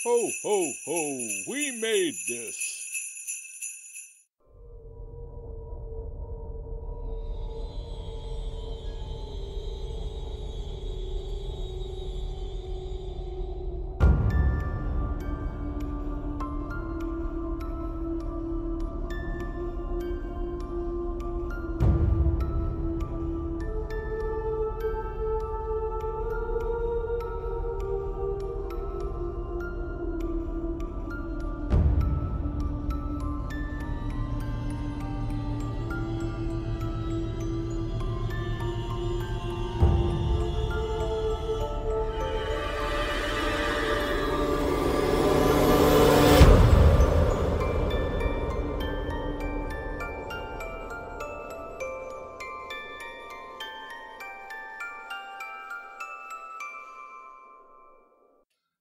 Ho, ho, ho, we made this.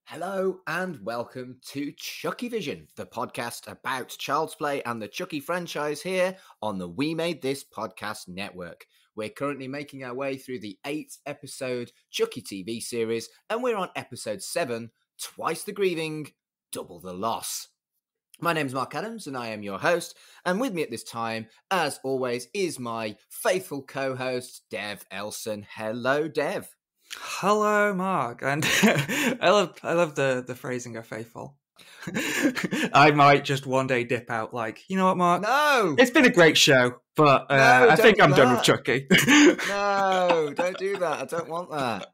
Hello and welcome to CHUCKYVISION, the podcast about Child's Play and the Chucky franchise here on the We Made This podcast network. We're currently making our way through the 8-episode Chucky TV series, and we're on episode 7, Twice the Grieving, Double the Loss. My name's Mark Adams and I am your host, and with me at this time, as always, is my faithful co-host, Dev Elson. Hello, Dev. Hello, Mark, and I love the phrasing of faithful. I might just one day dip out like, you know what, Mark? No! It's been a great show, but I think I'm done with Chucky. No, don't do that. I don't want that.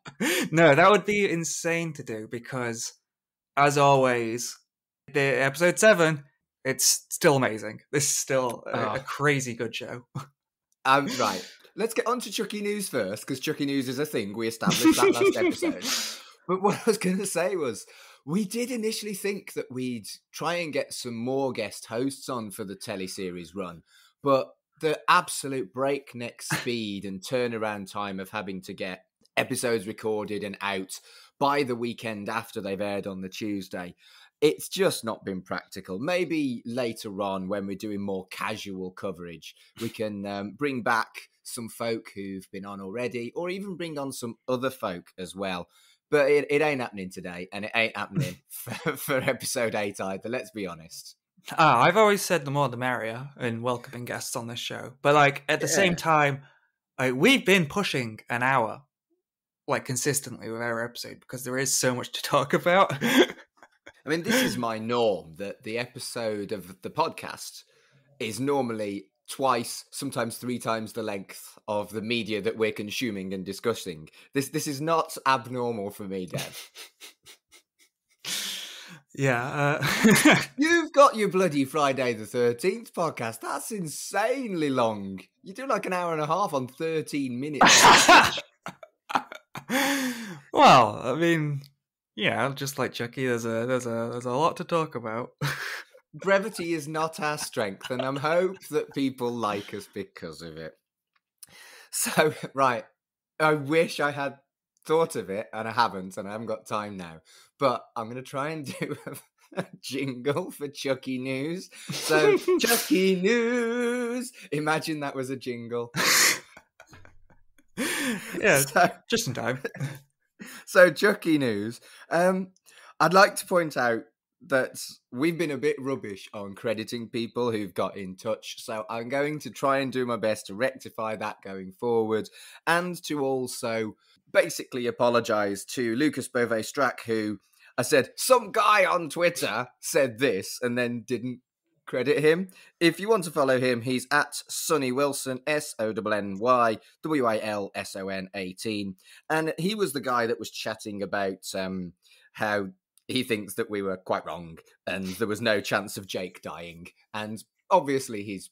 No, that would be insane to do because, as always, the episode 7, it's still amazing. This is still a crazy good show. Right. Let's get on to Chucky News first, because Chucky News is a thing. We established that last episode. But what I was going to say was, we did initially think that we'd try and get some more guest hosts on for the teleseries run. But the absolute breakneck speed and turnaround time of having to get episodes recorded and out by the weekend after they've aired on the Tuesday, it's just not been practical. Maybe later on, when we're doing more casual coverage, we can bring back some folk who've been on already, or even bring on some other folk as well. But it ain't happening today, and it ain't happening for episode 8 either, let's be honest. I've always said the more the merrier in welcoming guests on this show. But at the same time, we've been pushing an hour consistently with our episode because there is so much to talk about. I mean, this is my norm, that the episode of the podcast is normally twice, sometimes 3 times the length of the media that we're consuming and discussing. This is not abnormal for me, Dev. Yeah. You've got your bloody Friday the 13th podcast. That's insanely long. You do like an hour and a half on 13 minutes. Well, I mean, yeah, just like Chucky, there's a lot to talk about. Brevity is not our strength, and I hope that people like us because of it. So, right, I wish I had thought of it, and I haven't, and I haven't got time now. But I'm going to try and do a jingle for Chucky News. So, Chucky News! Imagine that was a jingle. Yeah, just in time. So, Chucky News. I'd like to point out that we've been a bit rubbish on crediting people who've got in touch, so I'm going to try and do my best to rectify that going forward, and to also basically apologise to Lucas Beauvais-Strack, who I said, some guy on Twitter said this, and then didn't credit him. If you want to follow him, he's at Sonny Wilson, SONNYWILSON18, and he was the guy that was chatting about how he thinks that we were quite wrong and there was no chance of Jake dying. And obviously he's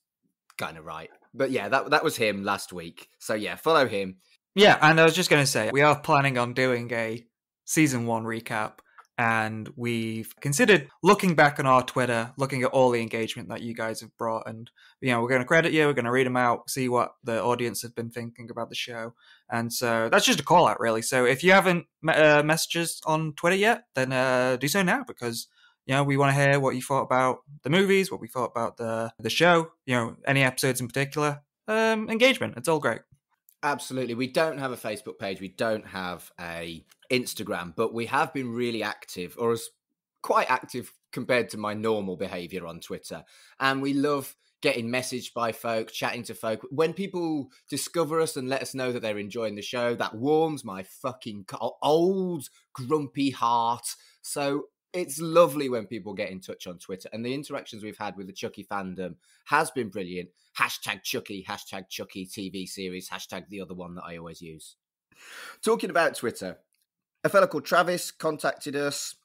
kind of right. But yeah, that was him last week. So yeah, follow him. Yeah, and I was just going to say, we are planning on doing a season 1 recap, and we've considered looking back on our Twitter, looking at all the engagement that you guys have brought, and we're going to credit you, we're going to read them out, see what the audience has been thinking about the show. And so that's just a call out, really. So if you haven't messages on Twitter yet, then do so now, because we want to hear what you thought about the movies, what we thought about the show, any episodes in particular. Engagement, it's all great. Absolutely. We don't have a Facebook page. We don't have a Instagram, but we have been really active, or as quite active compared to my normal behaviour on Twitter. And we love getting messaged by folk, chatting to folk. When people discover us and let us know that they're enjoying the show, that warms my fucking old, grumpy heart. So it's lovely when people get in touch on Twitter. And the interactions we've had with the Chucky fandom has been brilliant. Hashtag Chucky, hashtag Chucky TV series, hashtag the other one that I always use. Talking about Twitter, a fellow called Travis contacted us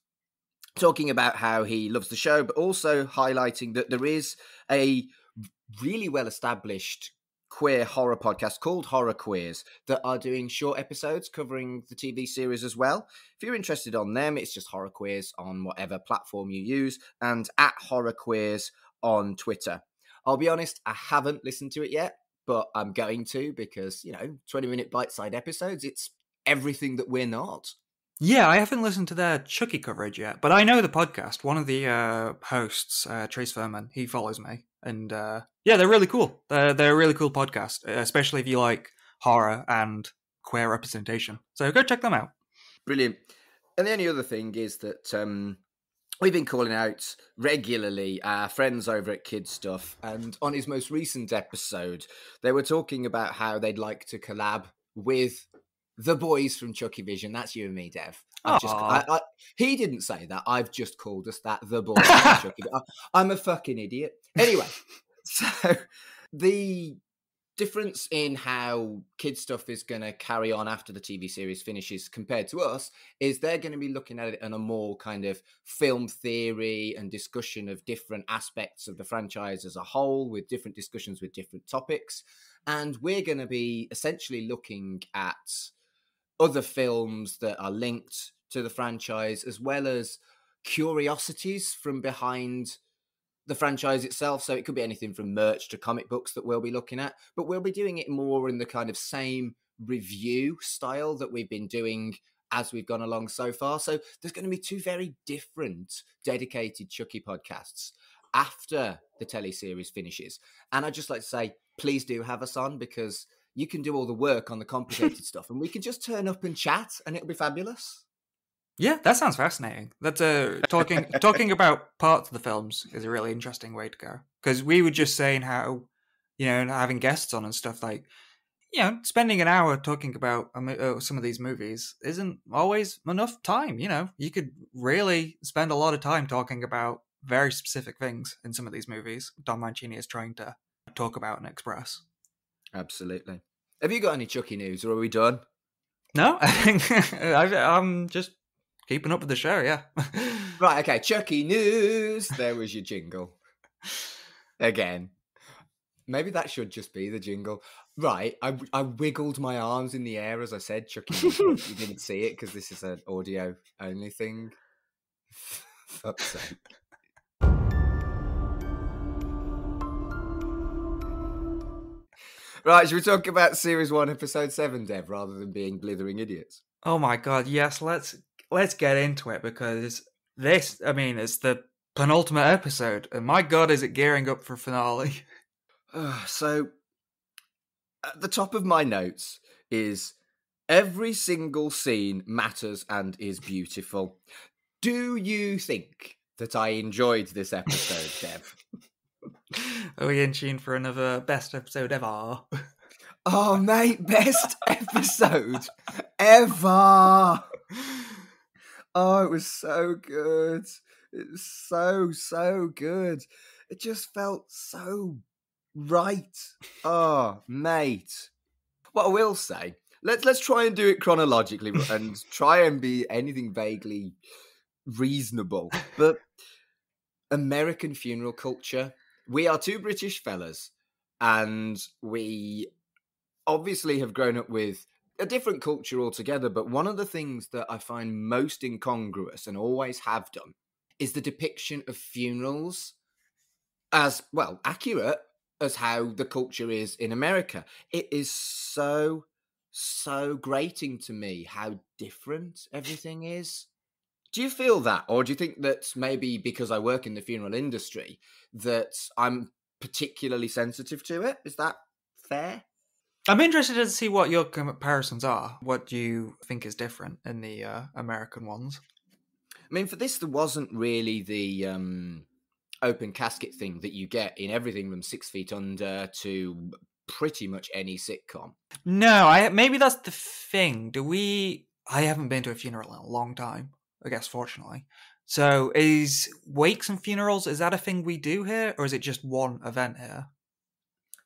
talking about how he loves the show, but also highlighting that there is a really well-established queer horror podcast called Horror Queers that are doing short episodes covering the TV series as well. If you're interested on them, it's just Horror Queers on whatever platform you use, and at Horror Queers on Twitter. I'll be honest, I haven't listened to it yet, but I'm going to because, 20-minute bite-sized episodes, it's everything that we're not. Yeah, I haven't listened to their Chucky coverage yet, but I know the podcast. One of the hosts, Trace Furman, he follows me. And yeah, they're really cool. They're a really cool podcast, especially if you like horror and queer representation. So go check them out. Brilliant. And the only other thing is that we've been calling out regularly our friends over at Kids Stuff. And on his most recent episode, they were talking about how they'd like to collab with the boys from Chucky Vision. That's you and me, Dev. He didn't say that. I've just called us that. The boys from Chucky. I'm a fucking idiot. Anyway, so the difference in how Kids Stuff is going to carry on after the TV series finishes compared to us is they're going to be looking at it in a more kind of film theory and discussion of different aspects of the franchise as a whole, with different discussions with different topics. And we're going to be essentially looking at other films that are linked to the franchise, as well as curiosities from behind the franchise itself. So it could be anything from merch to comic books that we'll be looking at, but we'll be doing it more in the kind of same review style that we've been doing as we've gone along so far. So there's going to be two very different dedicated Chucky podcasts after the teleseries finishes. And I'd just like to say, please do have us on, because you can do all the work on the complicated stuff and we can just turn up and chat and it'll be fabulous. Yeah, that sounds fascinating. That's talking about parts of the films is a really interesting way to go. Because we were just saying how, having guests on and stuff, like, spending an hour talking about some of these movies isn't always enough time. You could really spend a lot of time talking about very specific things in some of these movies Don Mancini is trying to talk about and express. Absolutely. Have you got any Chucky news, or are we done? No, I think I'm just keeping up with the show, yeah. Right, okay, Chucky news. There was your jingle. Again. Maybe that should just be the jingle. Right, I wiggled my arms in the air as I said Chucky news. You didn't see it because this is an audio-only thing. Fuck's sake. Right, should we talk about Series 1, Episode 7, Dev, rather than being blithering idiots? Oh my god, yes, let's get into it, because it's the penultimate episode, and my god, is it gearing up for finale. So, at the top of my notes is, every single scene matters and is beautiful. Do you think that I enjoyed this episode, Dev? Are we in tune for another best episode ever? Oh, mate, best episode ever! Oh, it was so good. It was so good. It just felt so right. Oh, mate. What I will say, let's try and do it chronologically and try and be anything vaguely reasonable. But American funeral culture. We are two British fellas, and we obviously have grown up with a different culture altogether, but one of the things that I find most incongruous, and always have done, is the depiction of funerals as, well, accurate as how the culture is in America. It is so grating to me how different everything is. Do you feel that? Or do you think that maybe because I work in the funeral industry that I'm particularly sensitive to it? Is that fair? I'm interested to see what your comparisons are. What do you think is different in the American ones? I mean, for this, there wasn't really the open casket thing that you get in everything from 6 Feet Under to pretty much any sitcom. No, maybe that's the thing. I haven't been to a funeral in a long time, I guess, fortunately. So is wakes and funerals, is that a thing we do here, or is it just one event here?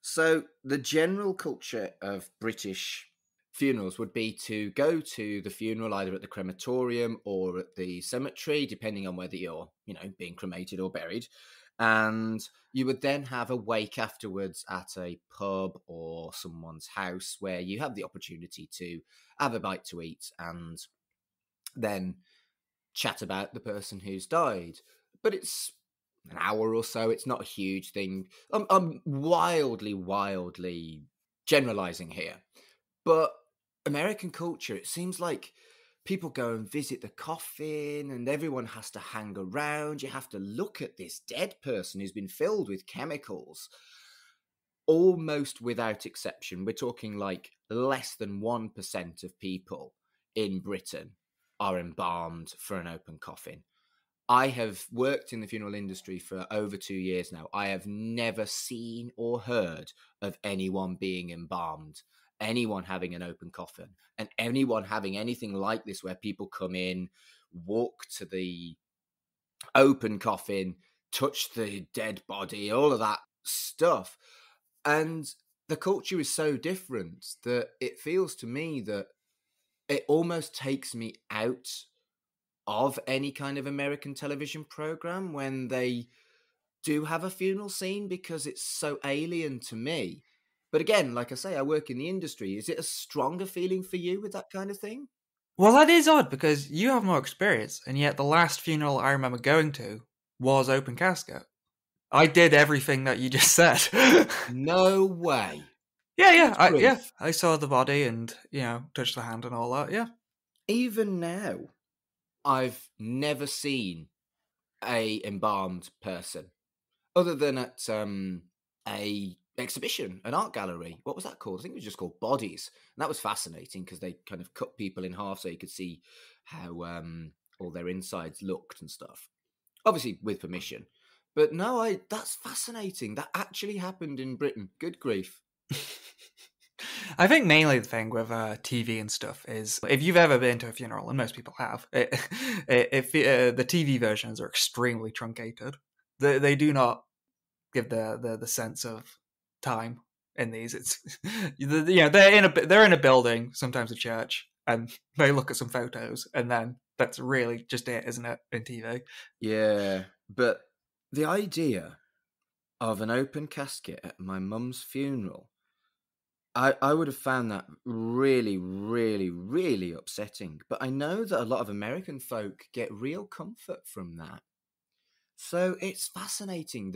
So the general culture of British funerals would be to go to the funeral either at the crematorium or at the cemetery, depending on whether you're, being cremated or buried. And you would then have a wake afterwards at a pub or someone's house where you have the opportunity to have a bite to eat and then chat about the person who's died. But it's an hour or so. It's not a huge thing. I'm wildly generalizing here. But American culture, it seems like people go and visit the coffin and everyone has to hang around. You have to look at this dead person who's been filled with chemicals. Almost without exception, we're talking like less than 1% of people in Britain are embalmed for an open coffin. I have worked in the funeral industry for over 2 years now. I have never seen or heard of anyone being embalmed, anyone having an open coffin, and anyone having anything like this where people come in, walk to the open coffin, touch the dead body, all of that stuff. And the culture is so different that it feels to me that it almost takes me out of any kind of American television program when they do have a funeral scene, because it's so alien to me. But again, like I say, I work in the industry. Is it a stronger feeling for you with that kind of thing? Well, that is odd because you have more experience, and yet the last funeral I remember going to was open casket. I did everything that you just said. No way. Yeah. I saw the body and, touched the hand and all that, yeah. Even now, I've never seen a embalmed person other than at a exhibition, an art gallery. What was that called? I think it was just called Bodies. And that was fascinating because they kind of cut people in half so you could see how all their insides looked and stuff. Obviously with permission. But no, that's fascinating. That actually happened in Britain. Good grief. I think mainly the thing with TV and stuff is if you've ever been to a funeral, and most people have, the TV versions are extremely truncated. They do not give the sense of time in these. It's they're in a building, sometimes a church, and they look at some photos, and then that's really just it, isn't it, in TV? Yeah, but the idea of an open casket at my mum's funeral, I would have found that really, really, really upsetting. But I know that a lot of American folk get real comfort from that. So it's fascinating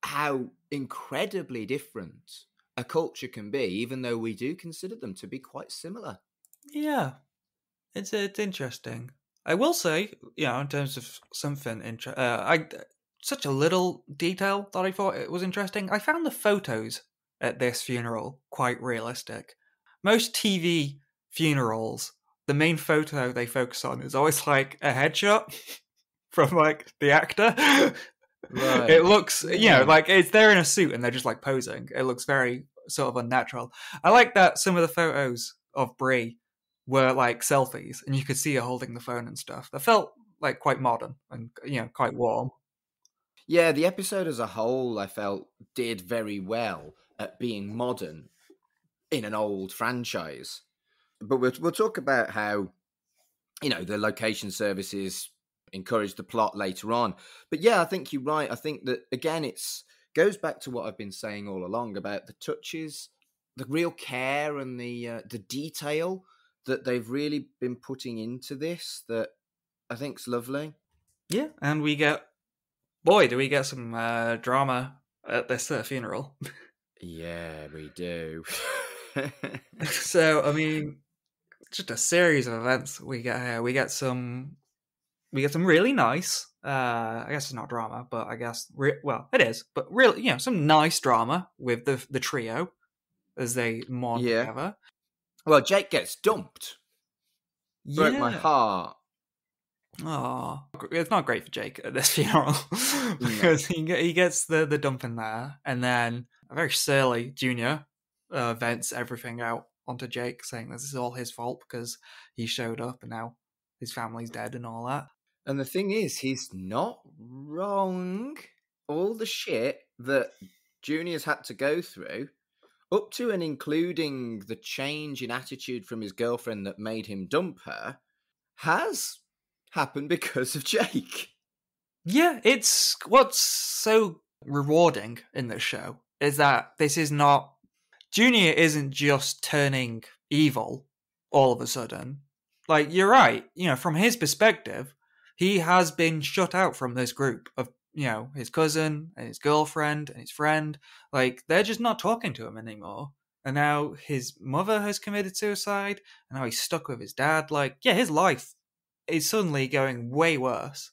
how incredibly different a culture can be, even though we do consider them to be quite similar. Yeah, it's interesting. I will say, in terms of something such a little detail that I thought it was interesting. I found the photos at this funeral quite realistic. Most TV funerals, the main photo they focus on is always like a headshot from like the actor. Right. It looks, like it's they're in a suit and they're just like posing. It looks very sort of unnatural. I like that some of the photos of Brie were like selfies and you could see her holding the phone and stuff. That felt like quite modern and, quite warm. Yeah, the episode as a whole, I felt, did very well at being modern in an old franchise. But we'll talk about how, the location services encourage the plot later on. But yeah, I think you're right. I think that, again, goes back to what I've been saying all along about the touches, the real care and the detail that they've really been putting into this that I think's lovely. Yeah, and we get... Boy, do we get some drama at this funeral. Yeah, we do. So, I mean, just a series of events we get here. We get some really nice, I guess it's not drama, but I guess, it is, but really, some nice drama with the trio as they mourn together. Well, Jake gets dumped. Broke my heart. Oh, it's not great for Jake at this funeral because he gets the dump in there, and then a very surly Junior vents everything out onto Jake, saying this is all his fault because he showed up and now his family's dead and all that. And the thing is, he's not wrong. All the shit that Junior's had to go through, up to and including the change in attitude from his girlfriend that made him dump her, has happened because of Jake. Yeah, it's what's so rewarding in this show is that this is not... Junior isn't just turning evil all of a sudden. Like, you're right, from his perspective, he has been shut out from this group of, his cousin and his girlfriend and his friend. Like, they're just not talking to him anymore. And now his mother has committed suicide, and now he's stuck with his dad. Like, yeah, his life is suddenly going way worse.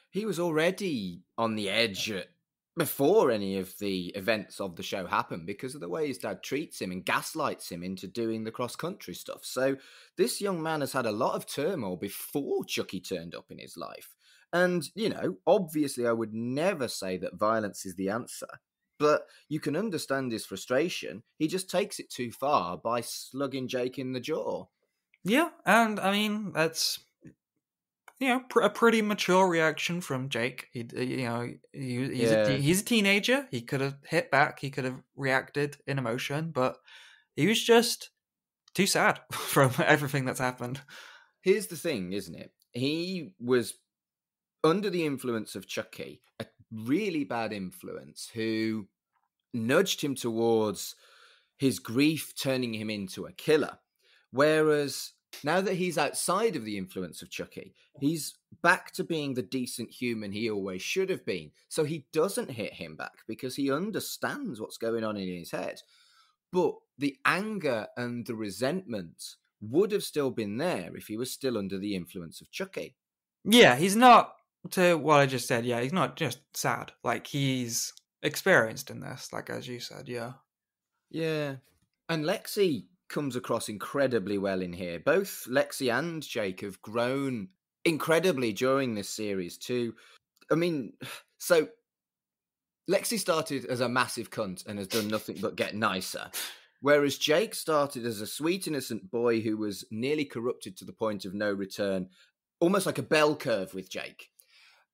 He was already on the edge before any of the events of the show happened because of the way his dad treats him and gaslights him into doing the cross-country stuff. So this young man has had a lot of turmoil before Chucky turned up in his life. And, obviously I would never say that violence is the answer, but you can understand his frustration. He just takes it too far by slugging Jake in the jaw. Yeah, and I mean, that's, a pretty mature reaction from Jake. He's a teenager. He could have hit back. He could have reacted in emotion, but he was just too sad from everything that's happened. Here's the thing, isn't it? He was under the influence of Chucky, a really bad influence, who nudged him towards his grief turning him into a killer. Whereas now that he's outside of the influence of Chucky, he's back to being the decent human he always should have been. So he doesn't hit him back because he understands what's going on in his head. But the anger and the resentment would have still been there if he was still under the influence of Chucky. Yeah, he's not, to what I just said, yeah, he's not just sad. Like, he's experienced in this, like, as you said, yeah. Yeah. And Lexi comes across incredibly well in here. Both Lexi and Jake have grown incredibly during this series too. I mean, so Lexi started as a massive cunt and has done nothing but get nicer. Whereas Jake started as a sweet, innocent boy who was nearly corrupted to the point of no return, almost like a bell curve with Jake.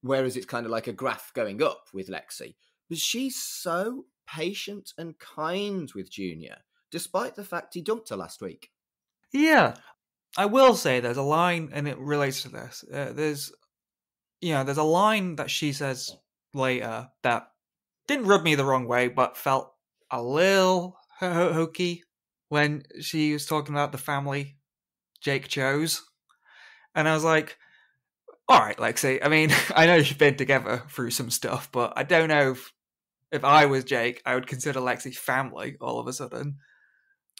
Whereas it's kind of like a graph going up with Lexi. But she's so patient and kind with Junior, despite the fact he dumped her last week. Yeah. I will say there's a line, and it relates to this. There's a line that she says later that didn't rub me the wrong way, but felt a little hokey when she was talking about the family Jake chose. And I was like, all right, Lexi, I mean, I know you've been together through some stuff, but I don't know if I was Jake, I would consider Lexi family all of a sudden.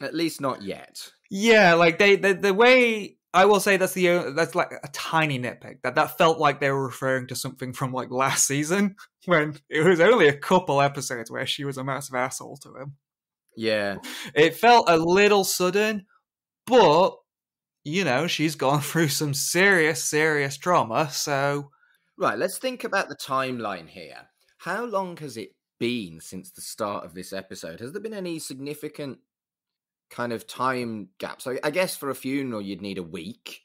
At least not yet. Yeah, like the way, I will say that's like a tiny nitpick, that felt like they were referring to something from like last season when it was only a couple episodes where she was a massive asshole to him. Yeah. It felt a little sudden, but she's gone through some serious trauma, so... Right, let's think about the timeline here. How long has it been since the start of this episode? Has there been any significant kind of time gap? So I guess for a funeral you'd need a week.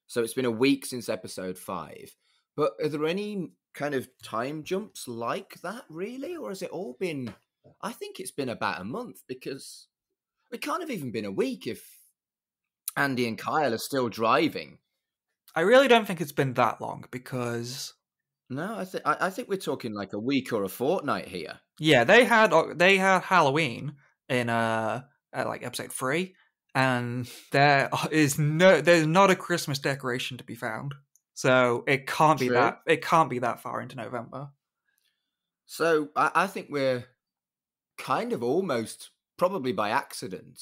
So it's been a week since episode 5. But are there any kind of time jumps like that, really? Or has it all been... I think it's been about a month, because it can't have even been a week if Andy and Kyle are still driving. I really don't think it's been that long, because... No, I think we're talking like a week or a fortnight here. Yeah, they had Halloween in like episode 3, and there's not a Christmas decoration to be found. So it can't be that far into November. So I think we're kind of almost, probably by accident,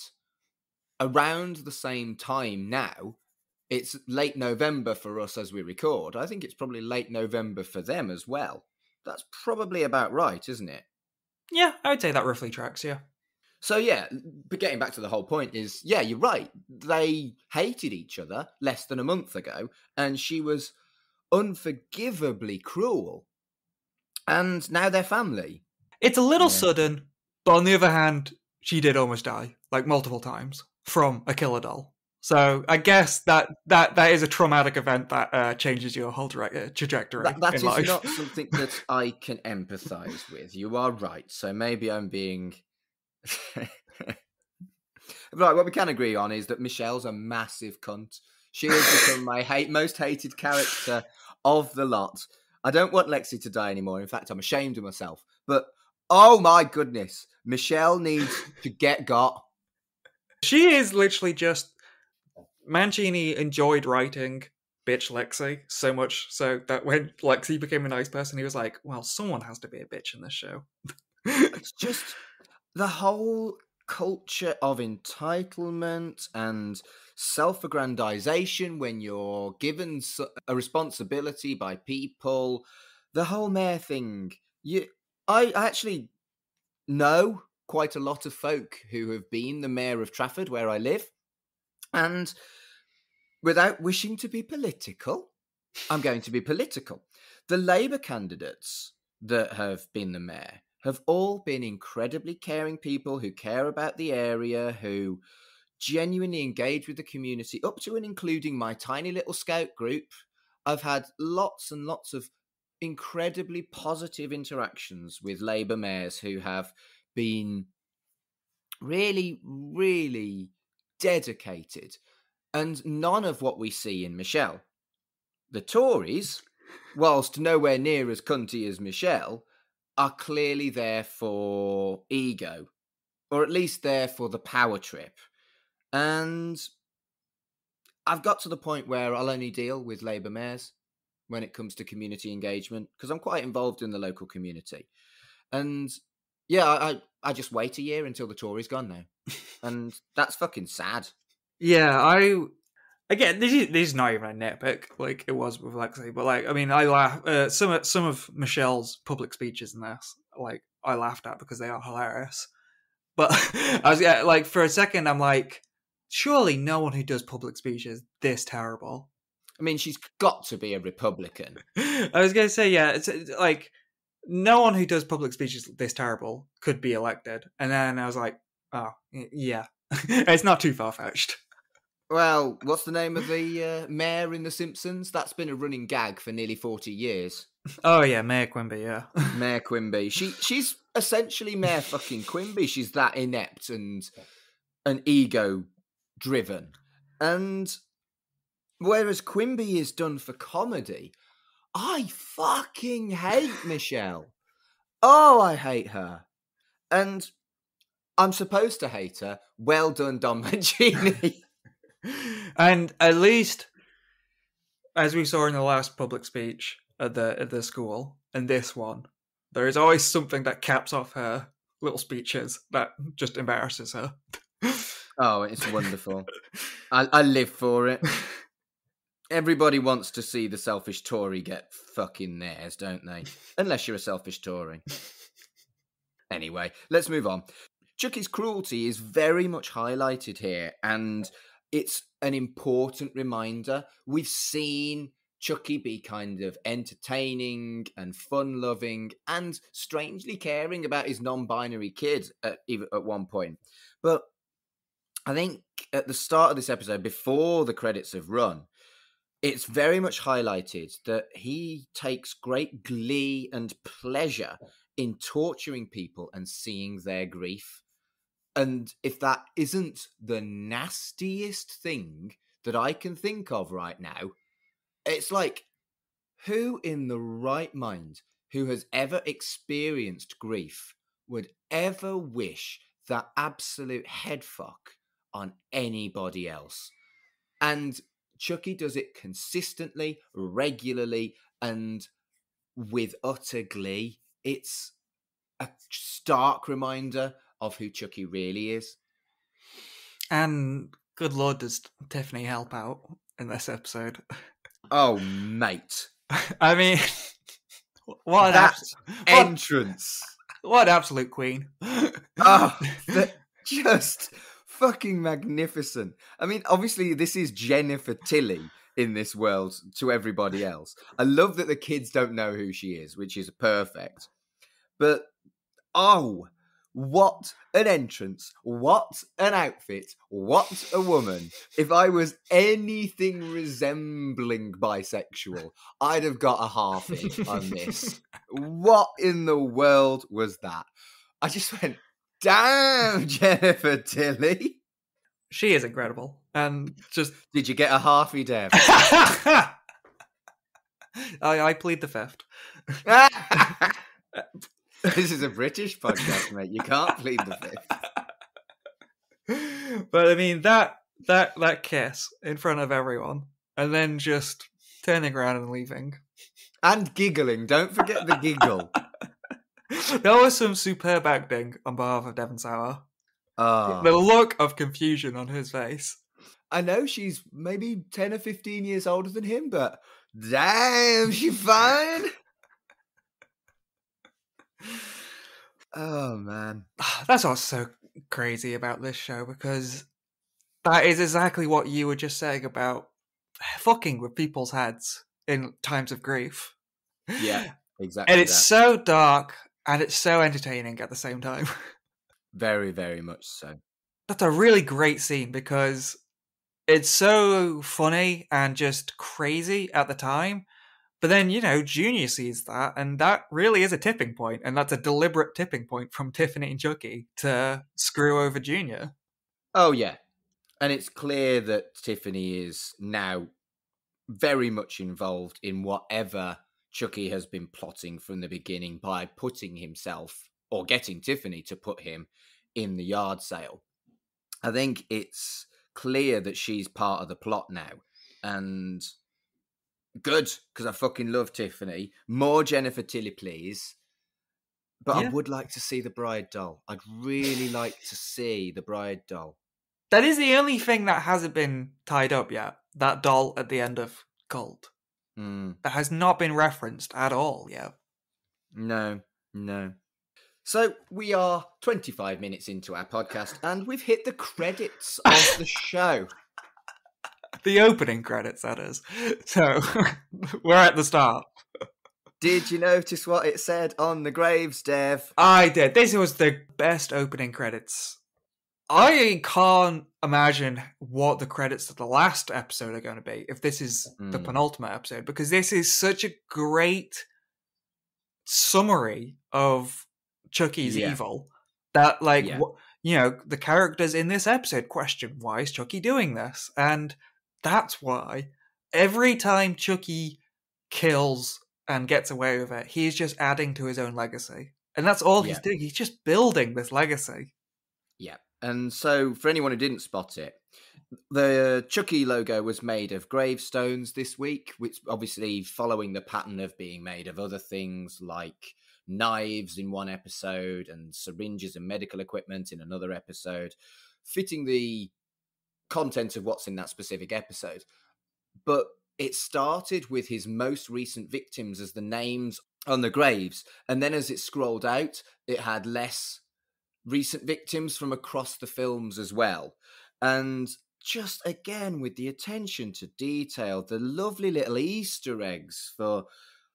around the same time now. It's late November for us as we record. I think it's probably late November for them as well. That's probably about right, isn't it? Yeah, I would say that roughly tracks, yeah. So yeah, but getting back to the whole point is, yeah, you're right. They hated each other less than a month ago, and she was unforgivably cruel. And now they're family. It's a little Yeah. sudden, but on the other hand, she did almost die, like multiple times, from a killer doll. So I guess that is a traumatic event that changes your whole trajectory That in is life. not something that I can empathise with. You are right. So maybe I'm being... Right, what we can agree on is that Michelle's a massive cunt. She has become my most hated character of the lot. I don't want Lexi to die anymore. In fact, I'm ashamed of myself. But, oh my goodness, Michelle needs to get got. She is literally just... Mancini enjoyed writing bitch Lexi so much so that when Lexi became a nice person, he was like, well, someone has to be a bitch in this show. It's just the whole culture of entitlement and self-aggrandization when you're given a responsibility by people. The whole mayor thing. I actually know quite a lot of folk who have been the mayor of Trafford, where I live. And without wishing to be political, I'm going to be political. The Labour candidates that have been the mayor have all been incredibly caring people who care about the area, who genuinely engage with the community, up to and including my tiny little scout group. I've had lots and lots of incredibly positive interactions with Labour mayors who have been really, really dedicated. And none of what we see in Michelle. The Tories, whilst nowhere near as cunty as Michelle, are clearly there for ego, or at least there for the power trip. And I've got to the point where I'll only deal with Labour mayors when it comes to community engagement, because I'm quite involved in the local community. And yeah, I just wait a year until the Tories gone now. And that's fucking sad. Yeah, again, this is not even a nitpick like it was with Lexi, but like, I mean, I laugh some of Michelle's public speeches in this, like, I laughed at because they are hilarious. But I was like, for a second, I'm like, surely no one who does public speeches this terrible. I mean, she's got to be a Republican. I was going to say, yeah, it's like, no one who does public speeches this terrible could be elected. And then I was like, oh, yeah, it's not too far-fetched. Well, what's the name of the mayor in The Simpsons? That's been a running gag for nearly 40 years. Oh, yeah, Mayor Quimby, yeah. Mayor Quimby. She's essentially Mayor fucking Quimby. She's that inept and ego-driven. And whereas Quimby is done for comedy, I fucking hate Michelle. Oh, I hate her. And I'm supposed to hate her. Well done, Don Mancini. And at least, as we saw in the last public speech at the school, and this one, there is always something that caps off her little speeches that just embarrasses her. Oh, it's wonderful. I live for it. Everybody wants to see the selfish Tory get fucking theirs, don't they? Unless you're a selfish Tory. Anyway, let's move on. Chucky's cruelty is very much highlighted here, and it's an important reminder. We've seen Chucky be kind of entertaining and fun-loving and strangely caring about his non-binary kid at one point. But I think at the start of this episode, before the credits have run, it's very much highlighted that he takes great glee and pleasure in torturing people and seeing their grief. And if that isn't the nastiest thing that I can think of right now, it's like, who in the right mind, who has ever experienced grief, would ever wish that absolute headfuck on anybody else? And Chucky does it consistently, regularly, and with utter glee. It's a stark reminder of who Chucky really is. And good lord, does Tiffany help out in this episode? Oh, mate. I mean, what entrance. What absolute queen. Oh, just fucking magnificent. I mean, obviously, this is Jennifer Tilly, in this world to everybody else. I love that the kids don't know who she is, which is perfect. But, oh, what an entrance. What an outfit. What a woman. If I was anything resembling bisexual, I'd have got a half in on this. What in the world was that? I just went, damn, Jennifer Tilly. She is incredible. And just... Did you get a halfie, Dev? I plead the fifth. This is a British podcast, mate. You can't plead the fifth. But I mean, that kiss in front of everyone, and then just turning around and leaving. And giggling. Don't forget the giggle. There was some superb acting on behalf of Devon Sauer. Oh. The look of confusion on his face. I know she's maybe 10 or 15 years older than him, but damn, she's fine. Oh, man. That's what's so crazy about this show, because that is exactly what you were just saying about fucking with people's heads in times of grief. Yeah, exactly. And it's so dark and it's so entertaining at the same time. Very, very much so. That's a really great scene because it's so funny and just crazy at the time. But then, you know, Junior sees that, and that really is a tipping point, and that's a deliberate tipping point from Tiffany and Chucky to screw over Junior. Oh, yeah. And it's clear that Tiffany is now very much involved in whatever Chucky has been plotting from the beginning by putting himself, or getting Tiffany to put him, in the yard sale. I think it's clear that she's part of the plot now. And good, because I fucking love Tiffany. More Jennifer Tilly, please. But yeah. I would like to see the bride doll. I'd really like to see the bride doll. That is the only thing that hasn't been tied up yet. That doll at the end of Cult. That has not been referenced at all yet. No. So we are 25 minutes into our podcast and we've hit the credits of the show. The opening credits, that is. So we're at the start. Did you notice what it said on the graves, Dev? I did. This was the best opening credits. I can't imagine what the credits of the last episode are going to be if this is the penultimate episode, because this is such a great summary of Chucky's evil that, like, you know, the characters in this episode question, why is Chucky doing this? And that's why every time Chucky kills and gets away with it, he's just adding to his own legacy. And that's all he's doing. He's just building this legacy. Yeah. And so, for anyone who didn't spot it, the Chucky logo was made of gravestones this week, which obviously following the pattern of being made of other things like knives in one episode and syringes and medical equipment in another episode, fitting the content of what's in that specific episode. But it started with his most recent victims as the names on the graves, and then as it scrolled out, it had less recent victims from across the films as well. And just again, with the attention to detail, the lovely little Easter eggs for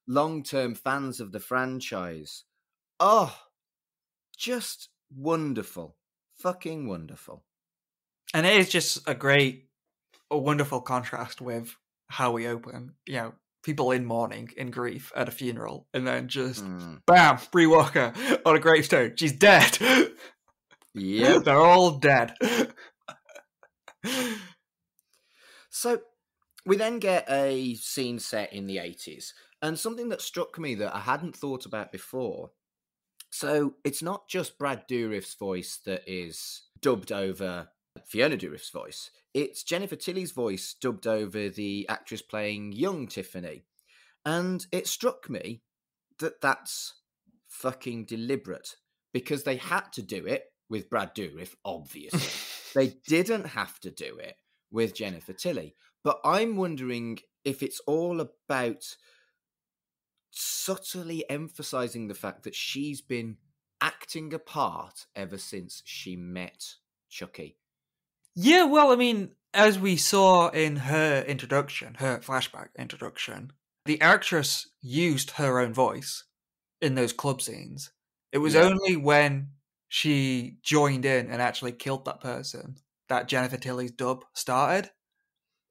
long-term fans of the franchise. Oh, just wonderful. Fucking wonderful. And it is just a wonderful contrast with how we open. You know, people in mourning, in grief, at a funeral, and then just, bam, Bree Walker on a gravestone. She's dead. Yeah. They're all dead. So, we then get a scene set in the 80s, and something that struck me that I hadn't thought about before. So, it's not just Brad Dourif's voice that is dubbed over Fiona Dourif's voice. It's Jennifer Tilly's voice dubbed over the actress playing young Tiffany. And it struck me that that's fucking deliberate, because they had to do it with Brad Dourif, obviously. They didn't have to do it with Jennifer Tilly. But I'm wondering if it's all about subtly emphasizing the fact that she's been acting a part ever since she met Chucky. Yeah, well, I mean, as we saw in her introduction, her flashback introduction, the actress used her own voice in those club scenes. It was Yeah. only when she joined in and actually killed that person that Jennifer Tilly's dub started,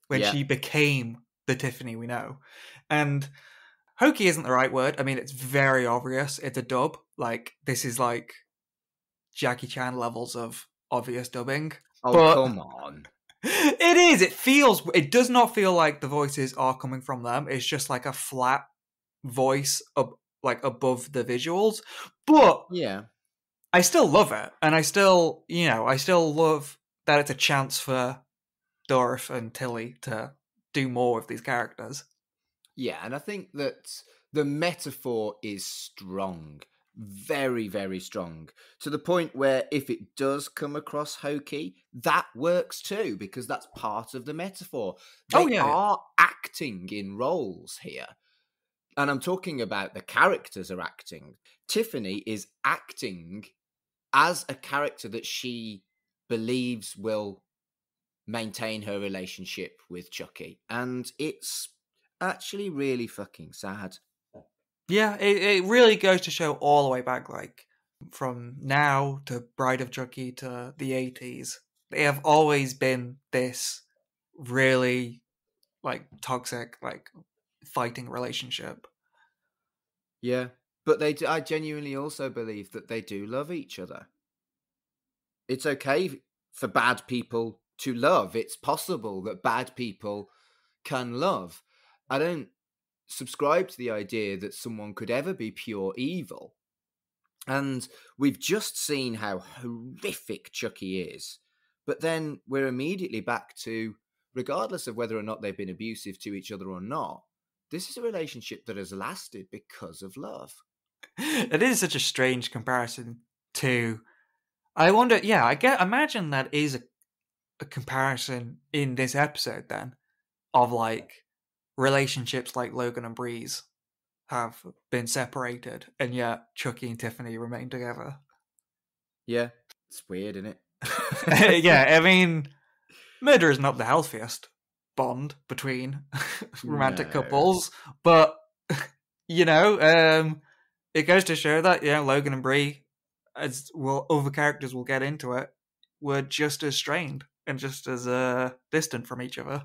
when Yeah. she became the Tiffany we know. And hokey isn't the right word. I mean, it's very obvious. It's a dub. Like, this is like Jackie Chan levels of obvious dubbing. Oh, But come on. it is. It does not feel like the voices are coming from them. It's just like a flat voice like above the visuals. But Yeah. I still love it. And I still love that it's a chance for Dorf and Tilly to do more of these characters. Yeah, and I think that the metaphor is strong. Very, very strong. To the point where if it does come across hokey, that works too, because that's part of the metaphor. Oh, They yeah. are acting in roles here. And I'm talking about the characters are acting. Tiffany is acting as a character that she believes will maintain her relationship with Chucky. And it's actually really fucking sad. Yeah, it really goes to show all the way back, like, from now to Bride of Chucky to the 80s. They have always been this really, like, toxic, like, fighting relationship. Yeah. But I genuinely also believe that they do love each other. It's okay for bad people to love. It's possible that bad people can love. I don't subscribe to the idea that someone could ever be pure evil. And we've just seen how horrific Chucky is. But then we're immediately back to, regardless of whether or not they've been abusive to each other or not, this is a relationship that has lasted because of love. It is such a strange comparison to. I wonder, yeah, imagine that is a comparison in this episode then of like relationships like Logan and Breeze have been separated, and yet Chucky and Tiffany remain together. Yeah, it's weird, isn't it? Yeah, I mean, murder is not the healthiest bond between romantic No. couples, but it goes to show that Logan and Bree, as well, other characters will get into it, were just as strained and just as distant from each other.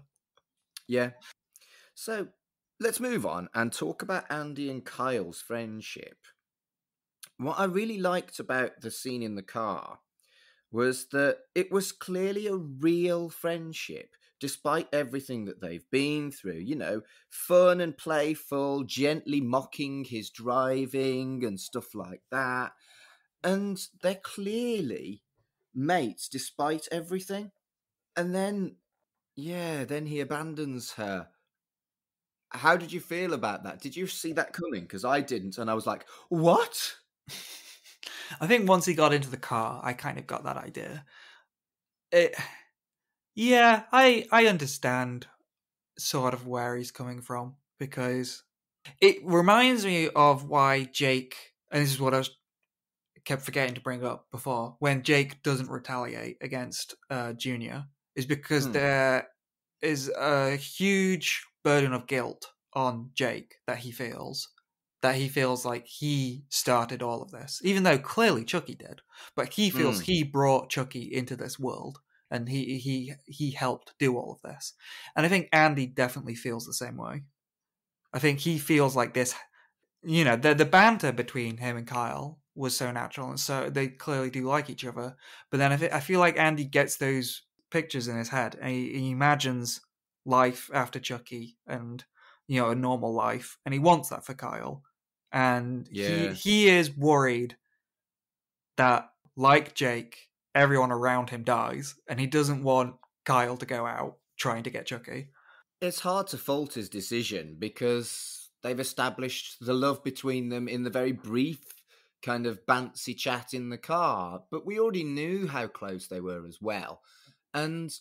Yeah. So let's move on and talk about Andy and Kyle's friendship. What I really liked about the scene in the car was that it was clearly a real friendship, despite everything that they've been through. Fun and playful, gently mocking his driving and stuff like that. And they're clearly mates despite everything. And then, then he abandons her. How did you feel about that? Did you see that coming? Because I didn't, and I was like, what? I think once he got into the car, I kind of got that idea. I understand sort of where he's coming from, because it reminds me of why Jake, and this is what I kept forgetting to bring up before, when Jake doesn't retaliate against Junior, is because there is a huge burden of guilt on Jake that he feels like he started all of this, even though clearly Chucky did. But he feels he brought Chucky into this world, and he helped do all of this. And I think Andy definitely feels the same way. I think he feels like this, the banter between him and Kyle was so natural, and so they clearly do like each other. But then I feel like Andy gets those pictures in his head, and he imagines life after Chucky and a normal life, and he wants that for Kyle. And he is worried that, like Jake, everyone around him dies, and he doesn't want Kyle to go out trying to get Chucky. It's hard to fault his decision, because they've established the love between them in the very brief kind of bantsy chat in the car, but we already knew how close they were as well. And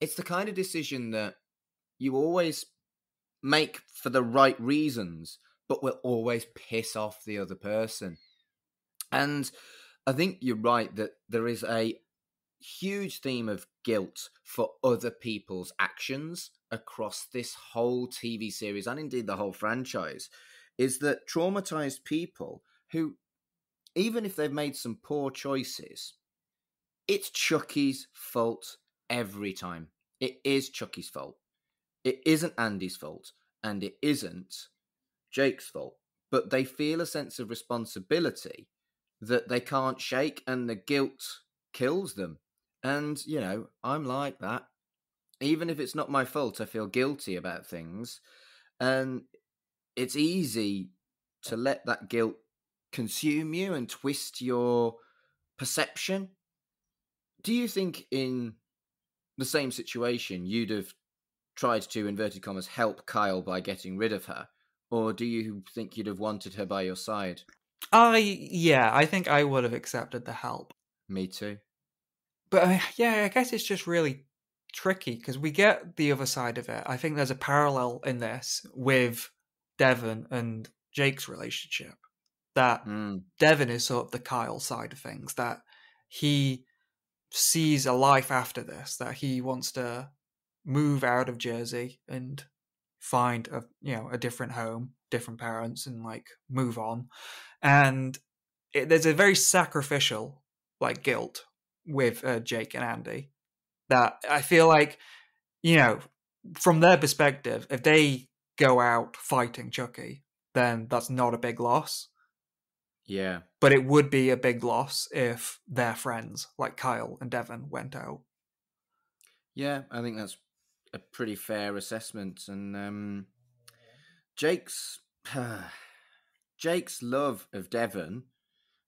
it's the kind of decision that you always make for the right reasons, but will always piss off the other person. And I think you're right that there is a huge theme of guilt for other people's actions across this whole TV series and indeed the whole franchise is that traumatized people who, even if they've made some poor choices, it's Chucky's fault every time. It is Chucky's fault. It isn't Andy's fault, and it isn't Jake's fault. But they feel a sense of responsibility that they can't shake, and the guilt kills them. And, you know, I'm like that. Even if it's not my fault, I feel guilty about things. And it's easy to let that guilt consume you and twist your perception. Do you think in the same situation you'd have tried to, inverted commas, help Kyle by getting rid of her? Or do you think you'd have wanted her by your side? I think I would have accepted the help. Me too. But I guess it's just really tricky because we get the other side of it. I think there's a parallel in this with Devon and Jake's relationship. That Devon is sort of the Kyle side of things, that he sees a life after this, that he wants to move out of Jersey and find a different home, different parents, and like move on. And there's a very sacrificial like guilt with Jake and Andy that I feel like, you know, from their perspective, if they go out fighting Chucky, then that's not a big loss. Yeah. But it would be a big loss if their friends, like Kyle and Devon, went out. Yeah, I think that's a pretty fair assessment. And Jake's love of Devon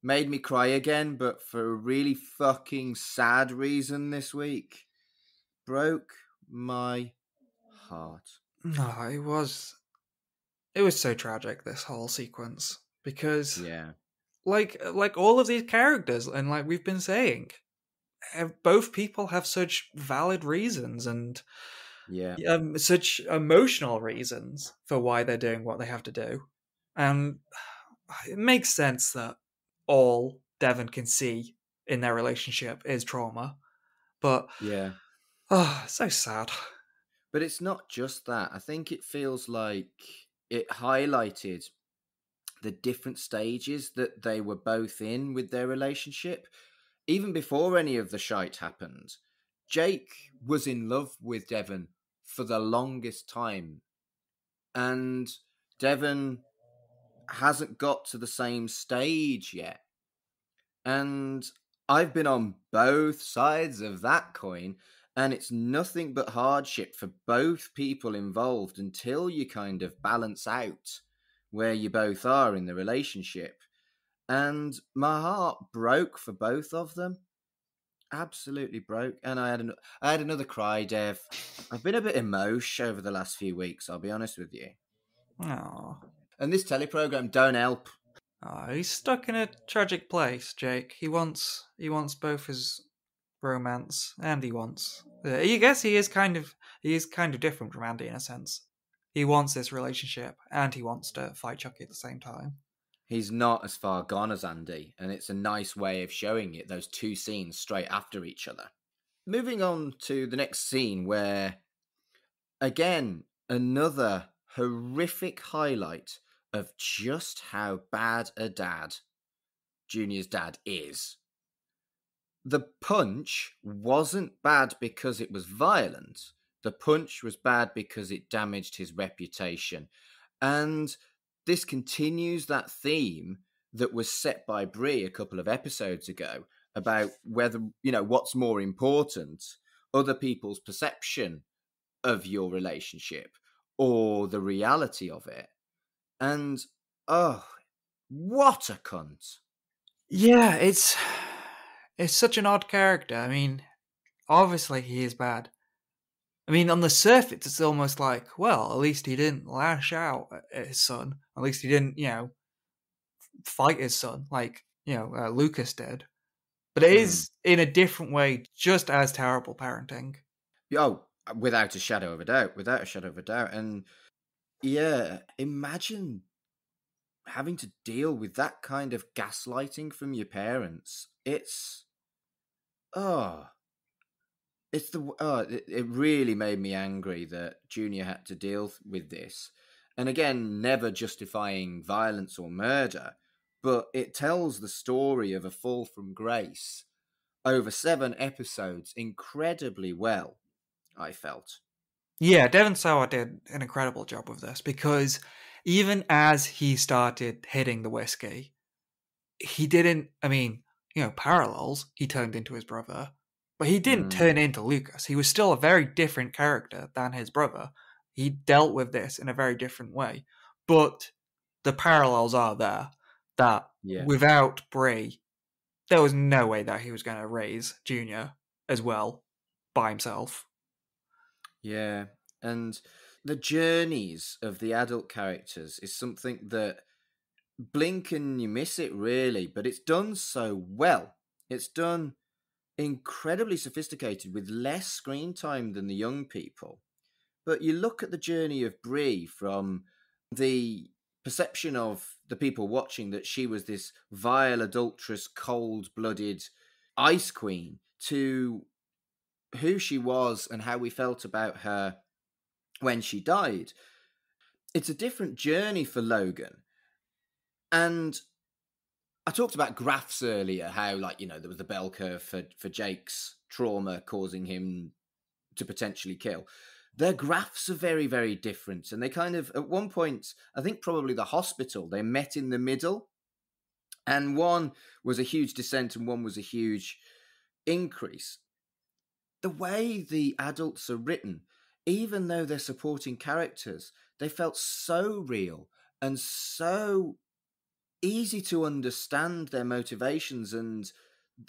made me cry again, but for a really fucking sad reason this week. Broke my heart. No, it was so tragic, this whole sequence, because like all of these characters, and like we've been saying, both people have such valid reasons and such emotional reasons for why they're doing what they have to do. And it makes sense that all Devon can see in their relationship is trauma. But so sad. But it's not just that. I think it feels like it highlighted the different stages that they were both in with their relationship. Even before any of the shite happened, Jake was in love with Devon for the longest time. And Devon hasn't got to the same stage yet. And I've been on both sides of that coin, and it's nothing but hardship for both people involved until you kind of balance out where you both are in the relationship. And my heart broke for both of them. Absolutely broke. And I had another cry, Dev. I've been a bit emotional over the last few weeks, I'll be honest with you. Oh. And this teleprogram don't help. Oh, he's stuck in a tragic place, Jake. He wants both his romance and he wants. I guess he is kind of different from Andy in a sense. He wants this relationship and he wants to fight Chucky at the same time. He's not as far gone as Andy, and it's a nice way of showing it, those two scenes straight after each other. Moving on to the next scene where, again, another horrific highlight of just how bad a dad Junior's dad is. The punch wasn't bad because it was violent. The punch was bad because it damaged his reputation. And this continues that theme that was set by Brie a couple of episodes ago about whether, what's more important, other people's perception of your relationship or the reality of it. And, oh, what a cunt. Yeah, it's such an odd character. I mean, obviously he is bad. I mean, on the surface, it's almost like, well, at least he didn't lash out at his son. At least he didn't, fight his son like, Lucas did. But it is, in a different way, just as terrible parenting. Oh, without a shadow of a doubt. And yeah, imagine having to deal with that kind of gaslighting from your parents. It's... oh... it really made me angry that Junior had to deal with this. And again, never justifying violence or murder, but it tells the story of a fall from grace over 7 episodes incredibly well, I felt. Yeah, Devon Sawa did an incredible job with this, because even as he started hitting the whiskey, he didn't, parallels, he turned into his brother, but he didn't turn into Lucas. He was still a very different character than his brother. He dealt with this in a very different way. But the parallels are there, that without Bree, there was no way that he was going to raise Junior as well by himself. Yeah, and the journeys of the adult characters is something that blink and you miss it, really, but it's done so well. It's done incredibly sophisticated with less screen time than the young people. But you look at the journey of Bree from the perception of the people watching that she was this vile, adulterous, cold-blooded ice queen to who she was and how we felt about her when she died. It's a different journey for Logan. And I talked about graphs earlier, how, there was the bell curve for Jake's trauma causing him to potentially kill. Their graphs are very, very different. And they kind of, at one point, I think probably the hospital, they met in the middle. And one was a huge descent and one was a huge increase. The way the adults are written, even though they're supporting characters, they felt so real and so easy to understand their motivations and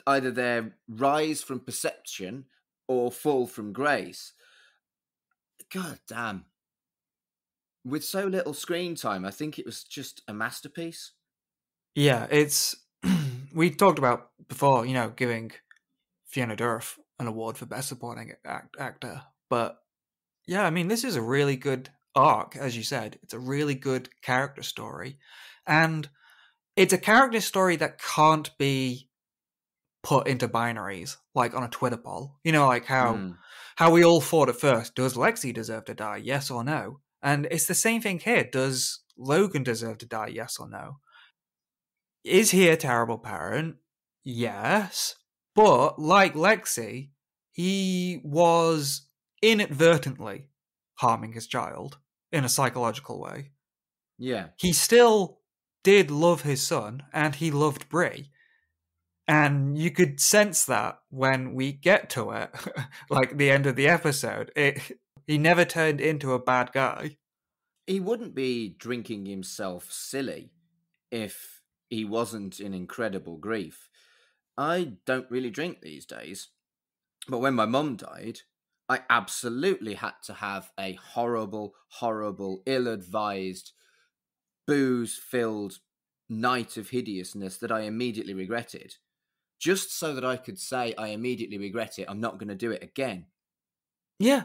either their rise from perception or fall from grace. God damn. With so little screen time, I think it was just a masterpiece. Yeah, it's... we talked about before, giving Fiona Dourif an award for Best Supporting Actor. But, yeah, this is a really good arc, as you said. It's a really good character story. And it's a character story that can't be put into binaries, like on a Twitter poll. How we all thought at first, does Lexi deserve to die, yes or no? And it's the same thing here. Does Logan deserve to die, yes or no? Is he a terrible parent? Yes. But, like Lexi, he was inadvertently harming his child in a psychological way. Yeah. He still did love his son, and he loved Bree. And you could sense that when we get to it, like the end of the episode. He never turned into a bad guy. He wouldn't be drinking himself silly if he wasn't in incredible grief. I don't really drink these days, but when my mum died, I absolutely had to have a horrible, horrible, ill-advised, booze-filled night of hideousness that I immediately regretted. Just so that I could say, I immediately regret it, I'm not going to do it again. Yeah,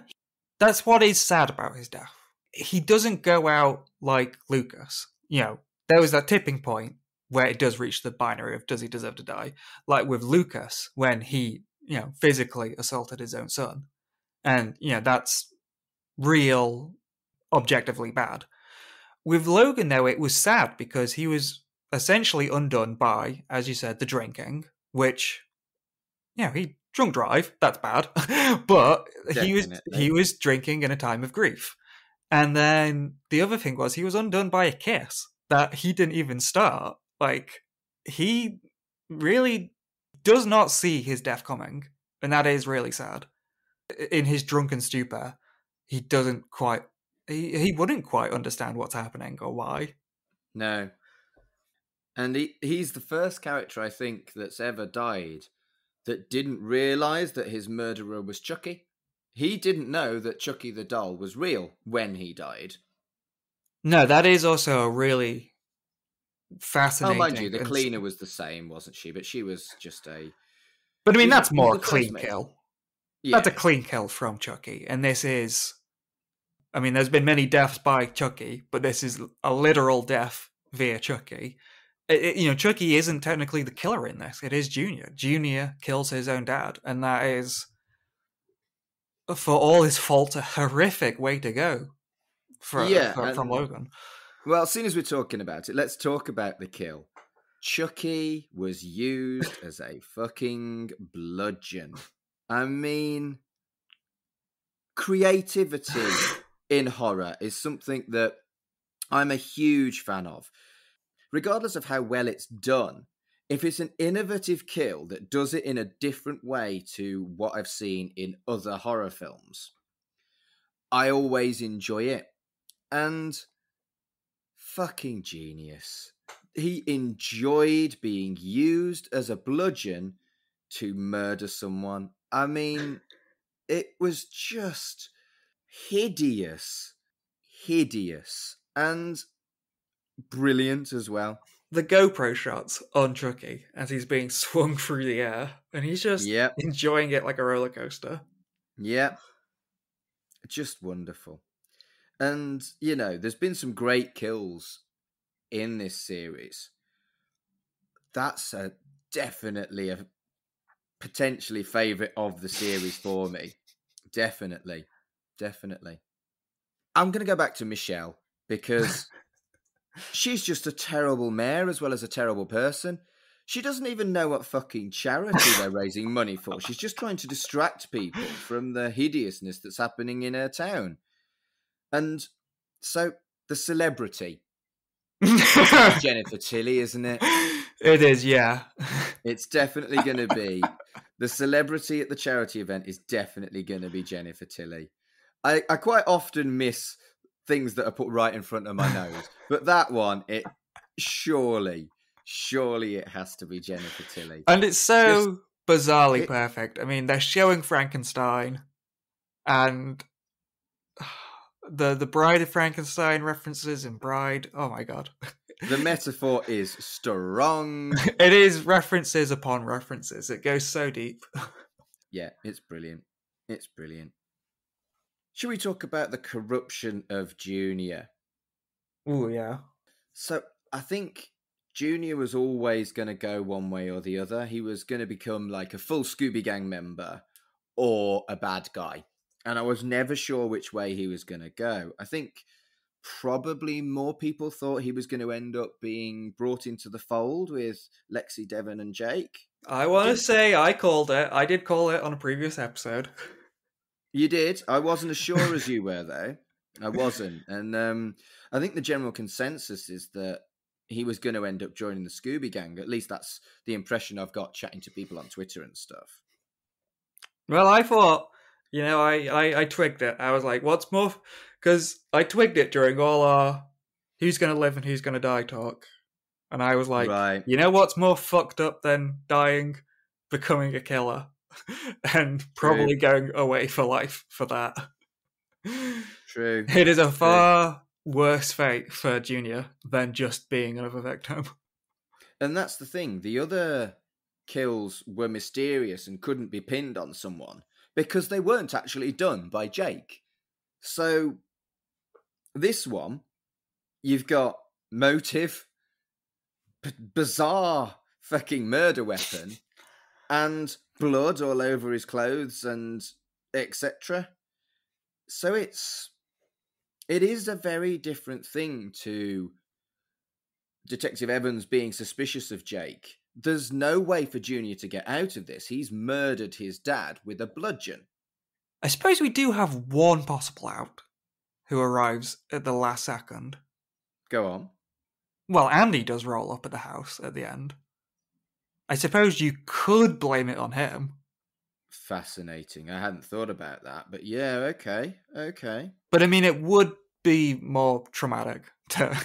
that's what is sad about his death. He doesn't go out like Lucas. There was that tipping point where it does reach the binary of does he deserve to die? Like with Lucas, when he, physically assaulted his own son. And, that's real, objectively bad. With Logan, though, it was sad because he was essentially undone by, as you said, the drinking, which, he drunk drive, that's bad. But he was drinking in a time of grief. And then the other thing was he was undone by a kiss that he didn't even start. Like, he really does not see his death coming. And that is really sad. In his drunken stupor, he doesn't quite... He wouldn't quite understand what's happening or why. No. And he's the first character, I think, that's ever died that didn't realise that his murderer was Chucky. He didn't know that Chucky the doll was real when he died. No, that is also a really fascinating... Oh, mind you, the cleaner was the same, wasn't she? But she was just a... But that's more a clean kill. Yeah. That's a clean kill from Chucky. And this is... there's been many deaths by Chucky, but this is a literal death via Chucky. Chucky isn't technically the killer in this. It is Junior. Junior kills his own dad, and that is for all his faults, a horrific way to go from Logan. Well, as soon as we're talking about it, let's talk about the kill. Chucky was used as a fucking bludgeon. I mean, creativity in horror is something that I'm a huge fan of. Regardless of how well it's done, if it's an innovative kill that does it in a different way to what I've seen in other horror films, I always enjoy it. And fucking genius. He enjoyed being used as a bludgeon to murder someone. I mean, it was just hideous, and brilliant as well. The GoPro shots on Chucky as he's being swung through the air, and he's just enjoying it like a roller coaster. Yeah. Just wonderful. And, you know, there's been some great kills in this series. That's definitely a potentially favourite of the series for me. Definitely. I'm going to go back to Michelle because she's just a terrible mayor as well as a terrible person. She doesn't even know what fucking charity they're raising money for. She's just trying to distract people from the hideousness that's happening in her town. And so the celebrity, Jennifer Tilly, isn't it? It is, yeah. It's definitely going to be the celebrity at the charity event is definitely going to be Jennifer Tilly. I quite often miss things that are put right in front of my nose, but that one, it surely it has to be Jennifer Tilly. And it's so bizarrely perfect. I mean, they're showing Frankenstein, and the Bride of Frankenstein references in Bride. Oh my god. The metaphor is strong. It is references upon references. It goes so deep. Yeah, it's brilliant. Should we talk about the corruption of Junior? Oh, yeah. So I think Junior was always going to go one way or the other. He was going to become like a full Scooby Gang member or a bad guy. And I was never sure which way he was going to go. I think probably more people thought he was going to end up being brought into the fold with Lexi, Devon, and Jake. I want to say I called it. I did call it on a previous episode. You did? I wasn't as sure as you were, though. I wasn't. And I think the general consensus is that he was going to end up joining the Scooby Gang. At least that's the impression I've got chatting to people on Twitter and stuff. Well, I thought, you know, I twigged it. I was like, what's more? Because I twigged it during all our who's going to live and who's going to die talk. And I was like, You know what's more fucked up than dying? Becoming a killer. And probably going away for life for that. True. It is a far worse fate for Junior than just being another victim. And that's the thing. The other kills were mysterious and couldn't be pinned on someone because they weren't actually done by Jake. So this one, you've got motive, bizarre fucking murder weapon, and blood all over his clothes and etc. So it is a very different thing to Detective Evans being suspicious of Jake. There's no way for Junior to get out of this. He's murdered his dad with a bludgeon. I suppose we do have one possible out who arrives at the last second. Go on. Well, Andy does roll up at the house at the end. I suppose you could blame it on him. Fascinating. I hadn't thought about that, but yeah, okay. But I mean, it would be more traumatic to,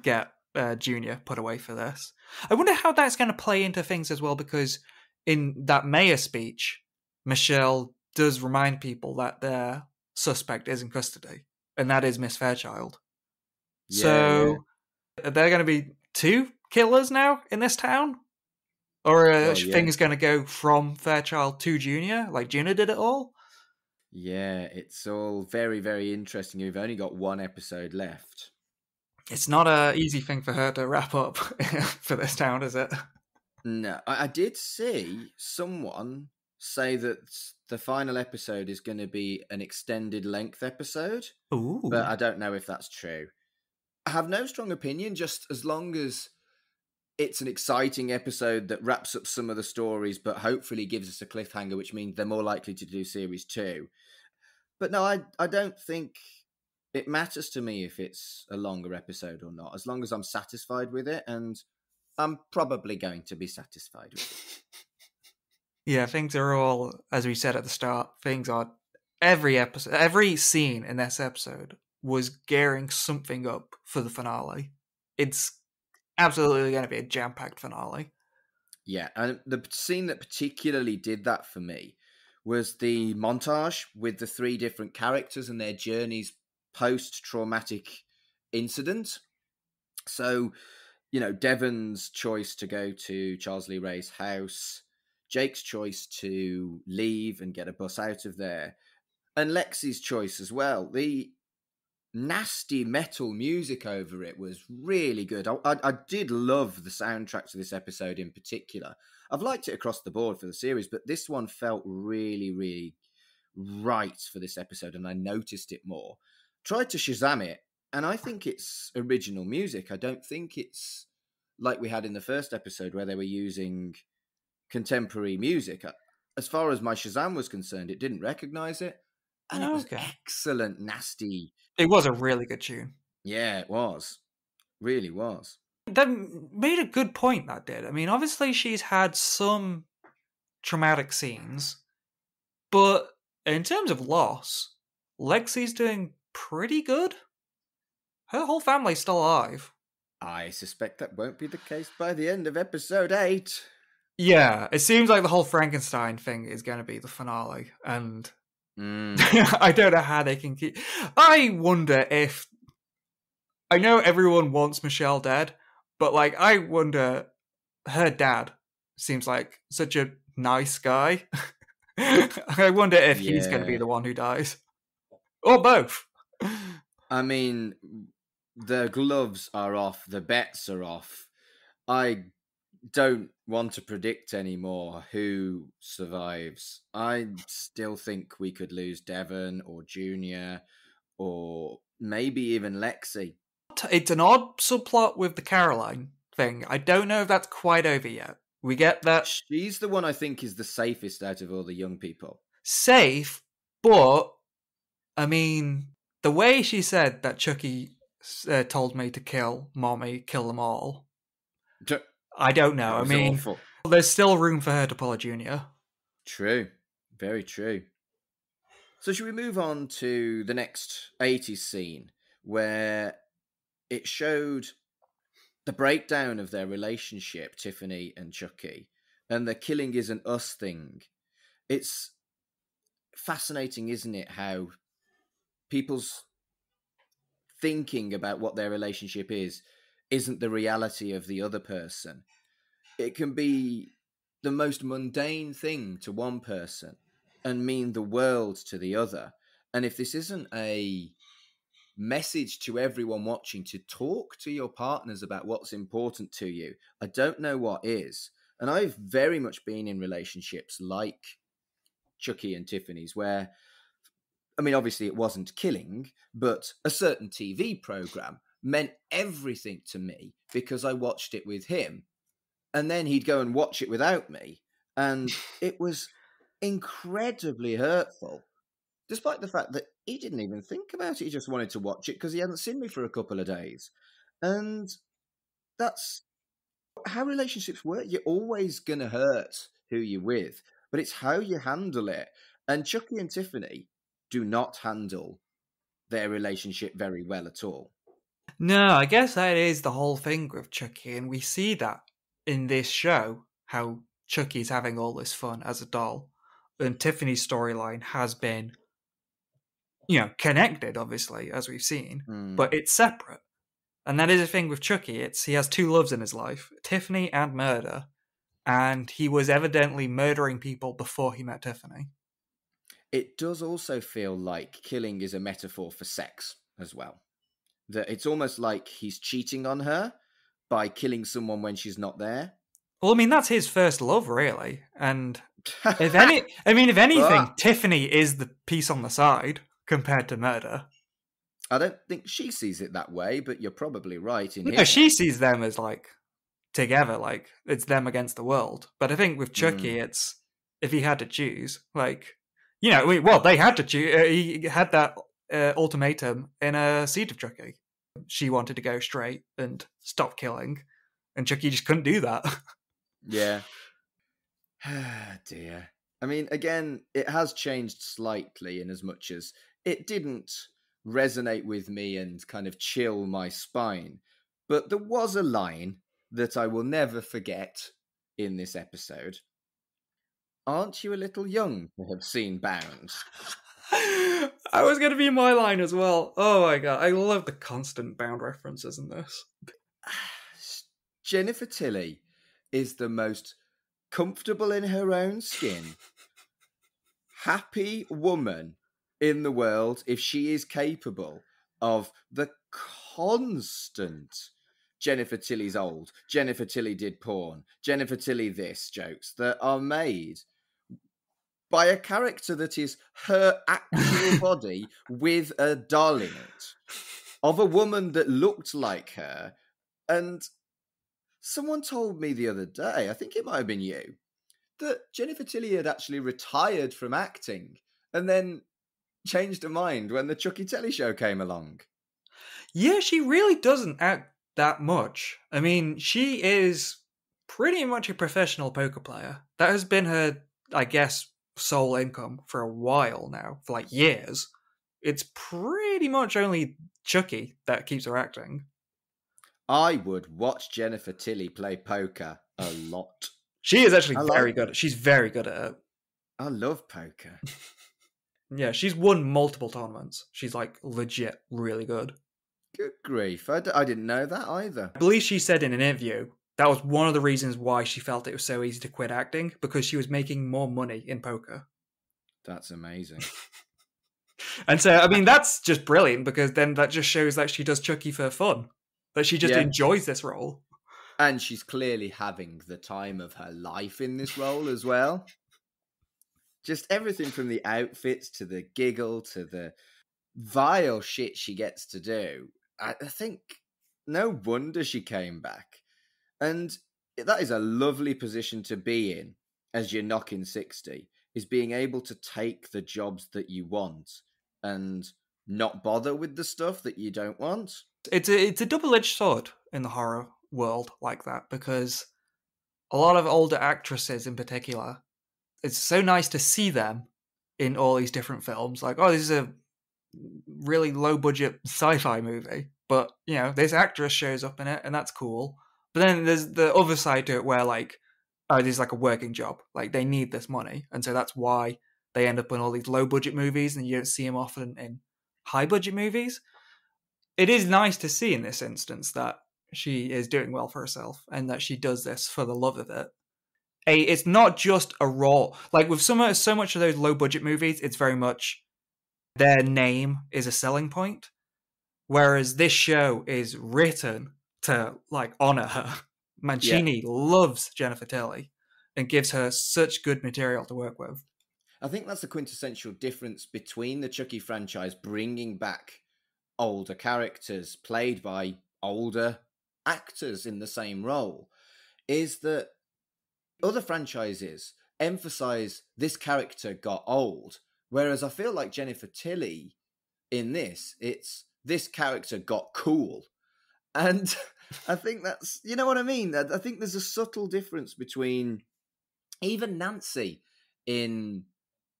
get Junior put away for this. I wonder how that's going to play into things as well, because in that mayor speech, Michelle does remind people that their suspect is in custody, and that is Miss Fairchild. Yeah, so, are there going to be two killers now in this town? Or are things going to go from Fairchild to Junior, like Junior did it all? Yeah, it's all very, very interesting. We've only got one episode left. It's not an easy thing for her to wrap up for this town, is it? No, I did see someone say that the final episode is going to be an extended length episode, Ooh. but I don't know if that's true. I have no strong opinion, just as long as it's an exciting episode that wraps up some of the stories, but hopefully gives us a cliffhanger, which means they're more likely to do series 2. But no, I don't think it matters to me if it's a longer episode or not, as long as I'm satisfied with it, and I'm probably going to be satisfied with it. Yeah, things are all, as we said at the start, things are every episode, every scene in this episode was gearing something up for the finale. It's absolutely going to be a jam-packed finale. Yeah, and the scene that particularly did that for me was the montage with the 3 different characters and their journeys post-traumatic incident. So, you know, Devon's choice to go to Charles Lee Ray's house, Jake's choice to leave and get a bus out of there, and Lexi's choice as well. The nasty metal music over it was really good. I did love the soundtrack to this episode in particular. I've liked it across the board for the series, but this one felt really, really right for this episode, and I noticed it more. Tried to Shazam it, and I think it's original music. I don't think it's like we had in the first episode where they were using contemporary music. As far as my Shazam was concerned, it didn't recognize it. And it was excellent, nasty. It was a really good tune. Yeah, it was. Really was. That made a good point, that did. I mean, obviously she's had some traumatic scenes, but in terms of loss, Lexi's doing pretty good. Her whole family's still alive. I suspect that won't be the case by the end of episode 8. Yeah, it seems like the whole Frankenstein thing is going to be the finale, and I don't know how they can keep... I wonder if... I know everyone wants Michelle dead, but, like, I wonder... Her dad seems like such a nice guy. I wonder if he's going to be the one who dies. Or both. I mean, the gloves are off, the bets are off. I don't want to predict anymore who survives. I still think we could lose Devon or Junior or maybe even Lexi. It's an odd subplot with the Caroline thing. I don't know if that's quite over yet. We get that... She's the one I think is the safest out of all the young people. Safe, but, I mean, the way she said that Chucky told me to kill Mommy, kill them all... I don't know. I mean, awful. There's still room for her to pull a Junior. True. Very true. So should we move on to the next 80s scene where it showed the breakdown of their relationship, Tiffany and Chucky, and the killing is an us thing. It's fascinating, isn't it, how people's thinking about what their relationship isn't the reality of the other person. It can be the most mundane thing to one person and mean the world to the other. And if this isn't a message to everyone watching to talk to your partners about what's important to you, I don't know what is. And I've very much been in relationships like Chucky and Tiffany's where, I mean, obviously it wasn't killing, but a certain TV program meant everything to me because I watched it with him. And then he'd go and watch it without me. And it was incredibly hurtful, despite the fact that he didn't even think about it. He just wanted to watch it because he hadn't seen me for a couple of days. And that's how relationships work. You're always going to hurt who you're with, but it's how you handle it. And Chucky and Tiffany do not handle their relationship very well at all. No, I guess that is the whole thing with Chucky, and we see that in this show, how Chucky's having all this fun as a doll, and Tiffany's storyline has been, connected, obviously, as we've seen, but it's separate. And that is a thing with Chucky. He has 2 loves in his life, Tiffany and murder, and he was evidently murdering people before he met Tiffany. It does also feel like killing is a metaphor for sex as well. That it's almost like he's cheating on her by killing someone when she's not there. Well, I mean, that's his first love, really. And If anything, But Tiffany is the piece on the side compared to Murder. I don't think she sees it that way, but you're probably right in No, his she head. sees them as like together, like it's them against the world. But I think with Chucky, Mm. it's if he had to choose, like they had to choose. He had that ultimatum in a Seed of Chucky. She wanted to go straight and stop killing, and Chucky just couldn't do that. Yeah. Dear. I mean, again, it has changed slightly in as much as it didn't resonate with me and kind of chill my spine. But there was a line that I will never forget in this episode. Aren't you a little young to have seen Bounds? I was going to be my line as well. Oh my god, I love the constant Bound references in this. Jennifer Tilly is the most comfortable in her own skin, happy woman in the world if she is capable of the constant Jennifer Tilly's old, Jennifer Tilly did porn, Jennifer Tilly this jokes that are made by a character that is her actual body with a doll in it, of a woman that looked like her. And someone told me the other day, I think it might have been you, that Jennifer Tilly had actually retired from acting and then changed her mind when the Chucky Telly show came along. Yeah, she really doesn't act that much. I mean, she is pretty much a professional poker player. That has been her, I guess, sole income for a while now, for like years. It's pretty much only Chucky that keeps her acting. I would watch Jennifer Tilly play poker a lot. She is actually very good. She's very good at it. I love poker. Yeah, she's won multiple tournaments. She's like legit really good. Good grief. I didn't know that either. I believe she said in an interview that was one of the reasons why she felt it was so easy to quit acting, because she was making more money in poker. That's amazing. And so, I mean, that's just brilliant, because then that just shows that she does Chucky for fun. That she just enjoys this role. And she's clearly having the time of her life in this role as well. Just everything from the outfits to the giggle to the vile shit she gets to do. I think no wonder she came back. And that is a lovely position to be in as you're knocking 60, is being able to take the jobs that you want and not bother with the stuff that you don't want. It's a double-edged sword in the horror world like that, because a lot of older actresses in particular, it's so nice to see them in all these different films. Like, oh, this is a really low-budget sci-fi movie, but, you know, this actress shows up in it, and that's cool. But then there's the other side to it where, like, oh, this is like a working job. Like, they need this money, and so that's why they end up in all these low-budget movies, and you don't see them often in high-budget movies. It is nice to see in this instance that she is doing well for herself and that she does this for the love of it. It's not just a role. Like with so much of those low budget movies, it's very much their name is a selling point. Whereas this show is written to like honor her. Mancini loves Jennifer Tilly and gives her such good material to work with. I think that's the quintessential difference between the Chucky franchise bringing back older characters played by older actors in the same role, is that other franchises emphasize this character got old, whereas I feel like Jennifer Tilly in this character got cool. And I think that's, you know what I mean? I think there's a subtle difference between even Nancy in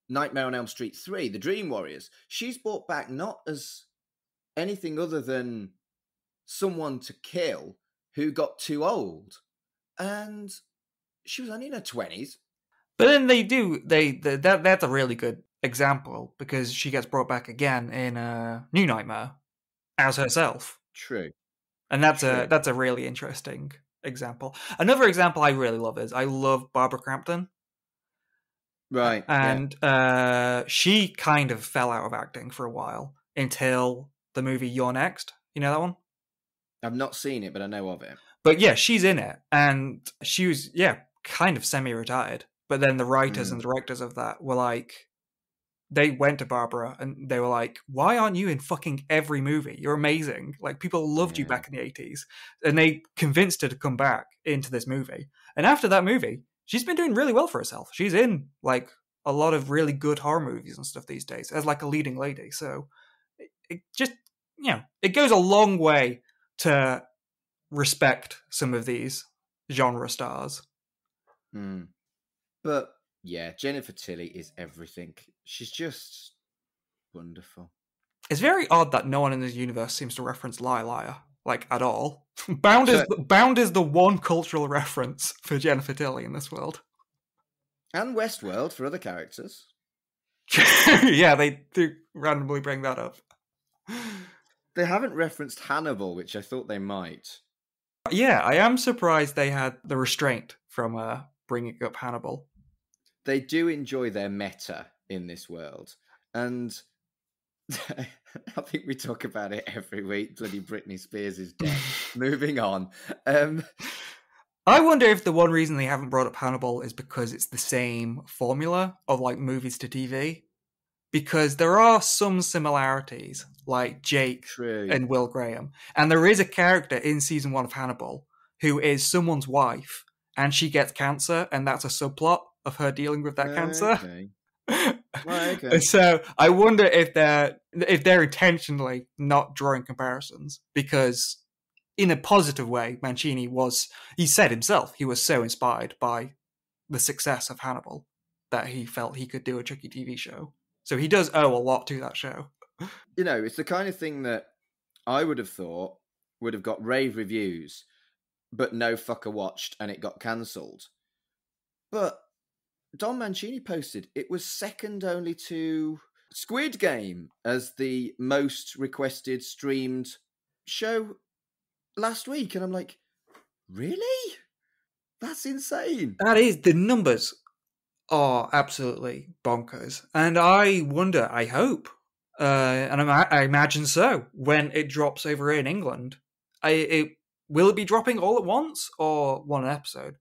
Nightmare on Elm Street 3, The Dream Warriors. She's brought back not as anything other than someone to kill who got too old. And she was only in her 20s. But then that's a really good example, because she gets brought back again in New Nightmare as herself. True. And that's a really interesting example. Another example I really love is I love Barbara Crampton. Right. And she kind of fell out of acting for a while until the movie You're Next. You know that one? I've not seen it, but I know of it. But yeah, she's in it. And she was, kind of semi-retired But then the writers and directors of that were like, they went to Barbara and they were like, why aren't you in fucking every movie? You're amazing. Like, people loved you back in the 80s. And they convinced her to come back into this movie. And after that movie, she's been doing really well for herself. She's in, like, a lot of really good horror movies and stuff these days as, like, a leading lady. So it just, it goes a long way to respect some of these genre stars. But yeah, Jennifer Tilly is everything. She's just wonderful. It's very odd that no one in this universe seems to reference Liar Liar, like, at all. Bound is the one cultural reference for Jennifer Tilly in this world. And Westworld for other characters. Yeah, they do randomly bring that up. They haven't referenced Hannibal, which I thought they might. Yeah, I am surprised they had the restraint from bringing up Hannibal. They do enjoy their meta in this world. And I think we talk about it every week. Bloody Britney Spears is dead. Moving on. I wonder if the one reason they haven't brought up Hannibal is because it's the same formula of, like, movies to TV. Because there are some similarities, like Jake and Will Graham. And there is a character in season 1 of Hannibal who is someone's wife, and she gets cancer, and that's a subplot of her dealing with that cancer. Okay. Okay. So I wonder if they're intentionally not drawing comparisons, because in a positive way, Mancini he said himself, he was so inspired by the success of Hannibal that he felt he could do a Chucky TV show. So he does owe a lot to that show. It's the kind of thing that I would have thought would have got rave reviews, but no fucker watched and it got cancelled. But Don Mancini posted it was second only to Squid Game as the most requested streamed show last week. And I'm like, really? That's insane. That is, the numbers are absolutely bonkers. And I wonder, I hope, and I imagine so, when it drops over in England, will it be dropping all at once or one episode?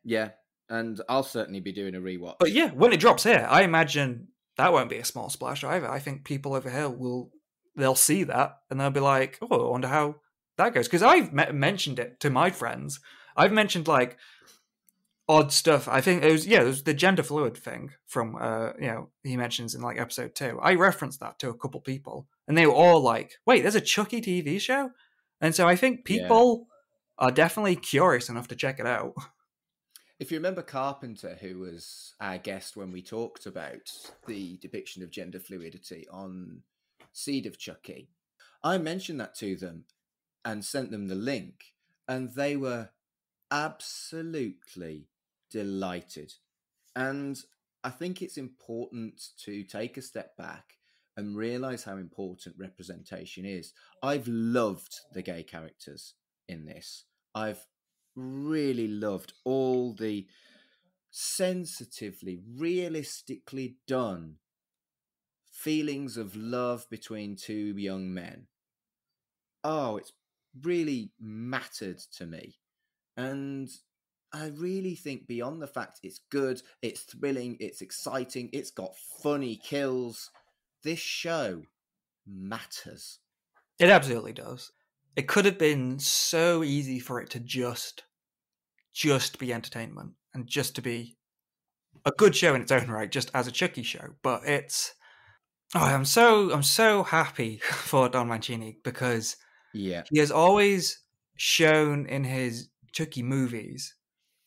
Yeah, and I'll certainly be doing a rewatch. But yeah, when it drops here, I imagine that won't be a small splash either. I think people over here they'll see that and they'll be like, oh, I wonder how that goes. Because I've mentioned it to my friends. I've mentioned, like, odd stuff. I think it was the gender fluid thing from he mentions in, like, episode 2. I referenced that to a couple people and they were all like, wait, there's a Chucky TV show? And so I think people are definitely curious enough to check it out. If you remember Carpenter, who was our guest when we talked about the depiction of gender fluidity on Seed of Chucky, I mentioned that to them and sent them the link, and they were absolutely delighted. And I think it's important to take a step back and realise how important representation is. I've loved the gay characters in this. I've really loved all the sensitively, realistically done feelings of love between two young men. Oh, it's really mattered to me. And I really think beyond the fact it's good, it's thrilling, it's exciting, it's got funny kills, this show matters. It absolutely does. It could have been so easy for it to just be entertainment and just to be a good show in its own right, just as a Chucky show. But I'm so happy for Don Mancini, because he has always shown in his Chucky movies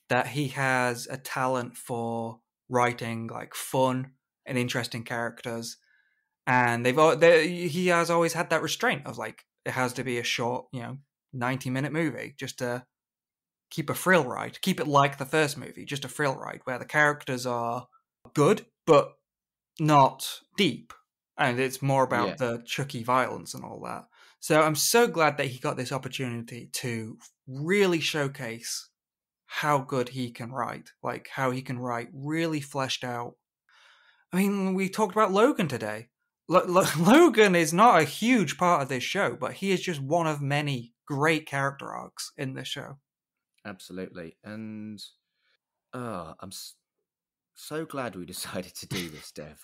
that he has a talent for writing, like, fun and interesting characters, and he has always had that restraint of, like, it has to be a short, 90-minute movie just to keep a thrill ride, keep it like the first movie, just a thrill ride where the characters are good but not deep, and it's more about the Chucky violence and all that. So I'm so glad that he got this opportunity to really showcase how good he can write, like how he can write really fleshed out. I mean, we talked about Logan today. Logan is not a huge part of this show, but he is just one of many great character arcs in this show. Absolutely. And So glad we decided to do this, Dev.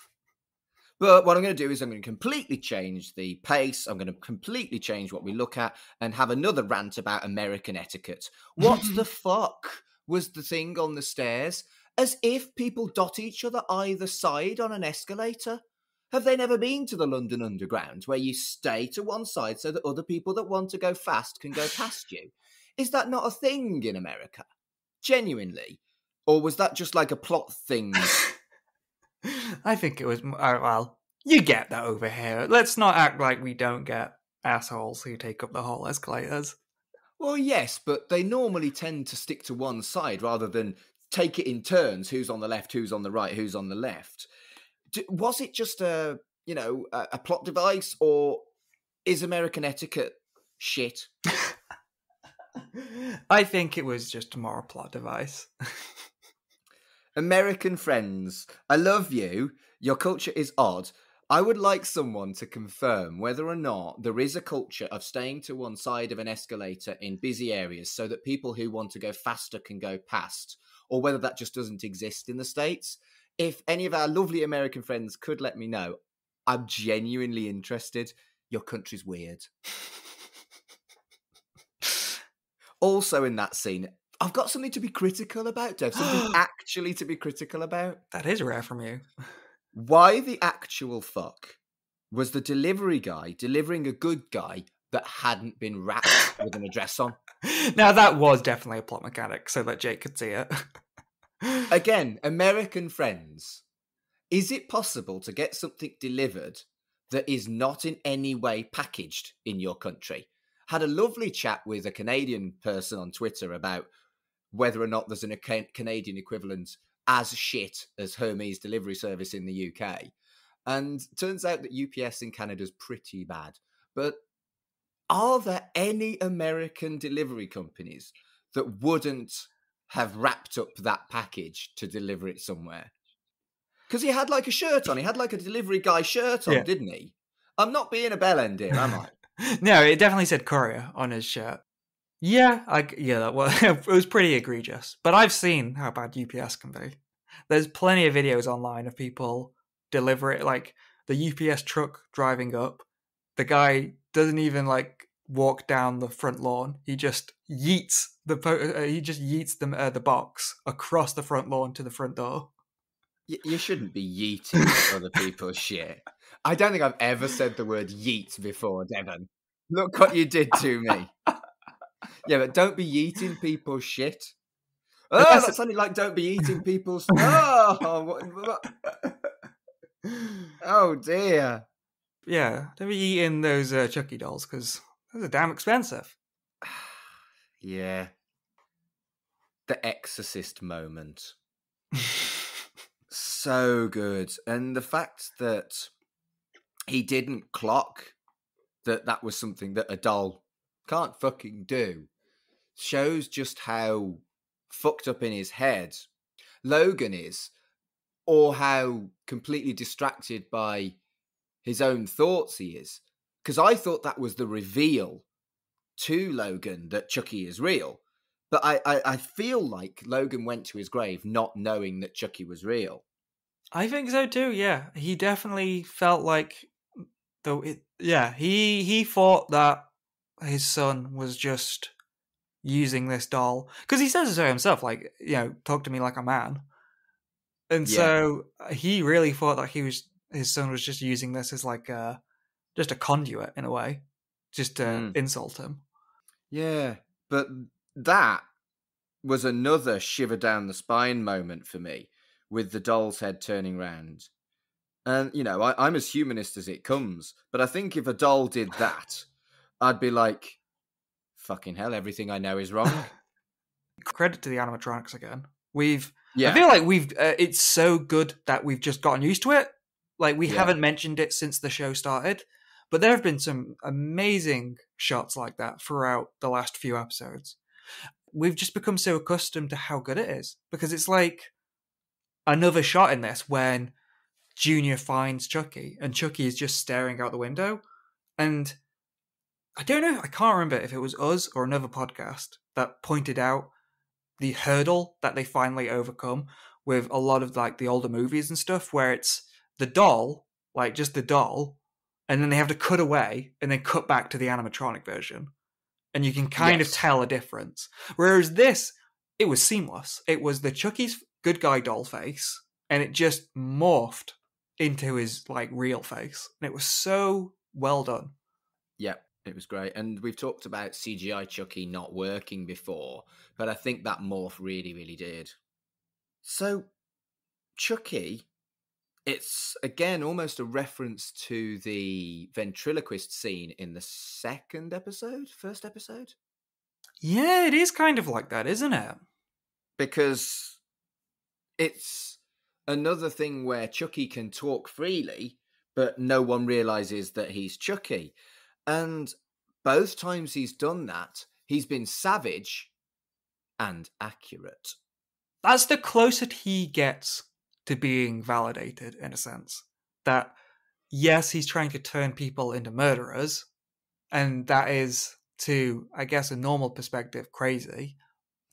But what I'm going to do is I'm going to completely change the pace. I'm going to completely change what we look at and have another rant about American etiquette. What the fuck was the thing on the stairs? As if people dot each other either side on an escalator. Have they never been to the London Underground where you stay to one side so that other people that want to go fast can go past you? Is that not a thing in America? Genuinely? Or was that just like a plot thing? I think it was, well, you get that over here. Let's not act like we don't get assholes who take up the whole escalators. Well, yes, but they normally tend to stick to one side rather than take it in turns. Who's on the left, who's on the right, who's on the left. Was it just a plot device, or is American etiquette shit? I think it was just a moral plot device. American friends, I love you. Your culture is odd. I would like someone to confirm whether or not there is a culture of staying to one side of an escalator in busy areas so that people who want to go faster can go past, or whether that just doesn't exist in the States. If any of our lovely American friends could let me know, I'm genuinely interested. Your country's weird. Also in that scene, I've got something to be critical about, Dev. Something actually to be critical about. That is rare from you. Why the actual fuck was the delivery guy delivering a good guy that hadn't been wrapped with an address on? Now, that was definitely a plot mechanic so that Jake could see it. Again, American friends, is it possible to get something delivered that is not in any way packaged in your country? Had a lovely chat with a Canadian person on Twitter about whether or not there's a Canadian equivalent as shit as Hermes delivery service in the UK. And turns out that UPS in Canada is pretty bad. But are there any American delivery companies that wouldn't have wrapped up that package to deliver it somewhere? Because he had like a shirt on. He had like a delivery guy shirt on, didn't he? I'm not being a bellend here, am I? No, it definitely said courier on his shirt. Yeah, it was pretty egregious. But I've seen how bad UPS can be. There's plenty of videos online of people deliver it, like the UPS truck driving up. The guy doesn't even like walk down the front lawn. He just yeets the box across the front lawn to the front door. You shouldn't be yeeting other people's shit. I don't think I've ever said the word yeet before, Devon. Look what you did to me. Yeah, but don't be yeeting people's shit. Oh, that sounded like don't be eating people's... Oh, oh dear. Yeah, don't be eating those Chucky dolls, because those are damn expensive. Yeah. The Exorcist moment. So good. And the fact that he didn't clock that was something that a doll can't fucking do shows just how fucked up in his head Logan is, or how completely distracted by his own thoughts he is. Because I thought that was the reveal to Logan that Chucky is real. But I feel like Logan went to his grave not knowing that Chucky was real. I think so too, yeah. He definitely felt like... he thought that his son was just using this doll. Because he says so himself, like, talk to me like a man. And so he really thought that his son was just using this as like just a conduit in a way, just to insult him. Yeah, but that was another shiver down the spine moment for me, with the doll's head turning round. And, I'm as humanist as it comes, but I think if a doll did that, I'd be like, fucking hell, everything I know is wrong. Credit to the animatronics again. I feel like it's so good that we've just gotten used to it. Like, we haven't mentioned it since the show started, but there have been some amazing shots like that throughout the last few episodes. We've just become so accustomed to how good it is, because it's like another shot in this when Junior finds Chucky and Chucky is just staring out the window. And I don't know, I can't remember if it was us or another podcast that pointed out the hurdle that they finally overcome with a lot of like the older movies and stuff, where it's the doll, like just the doll, and then they have to cut away and then cut back to the animatronic version. And you can kind of tell a difference. Whereas this, it was seamless. It was the Chucky's good guy doll face, and it just morphed into his like real face. And it was so well done. Yep, it was great. And we've talked about CGI Chucky not working before, but I think that morph really, really did. So, Chucky, it's again almost a reference to the ventriloquist scene in the first episode? Yeah, it is kind of like that, isn't it? Because it's another thing where Chucky can talk freely, but no one realizes that he's Chucky. And both times he's done that, he's been savage and accurate. That's the closest he gets to being validated, in a sense. That, yes, he's trying to turn people into murderers, and that is, to, I guess, a normal perspective, crazy.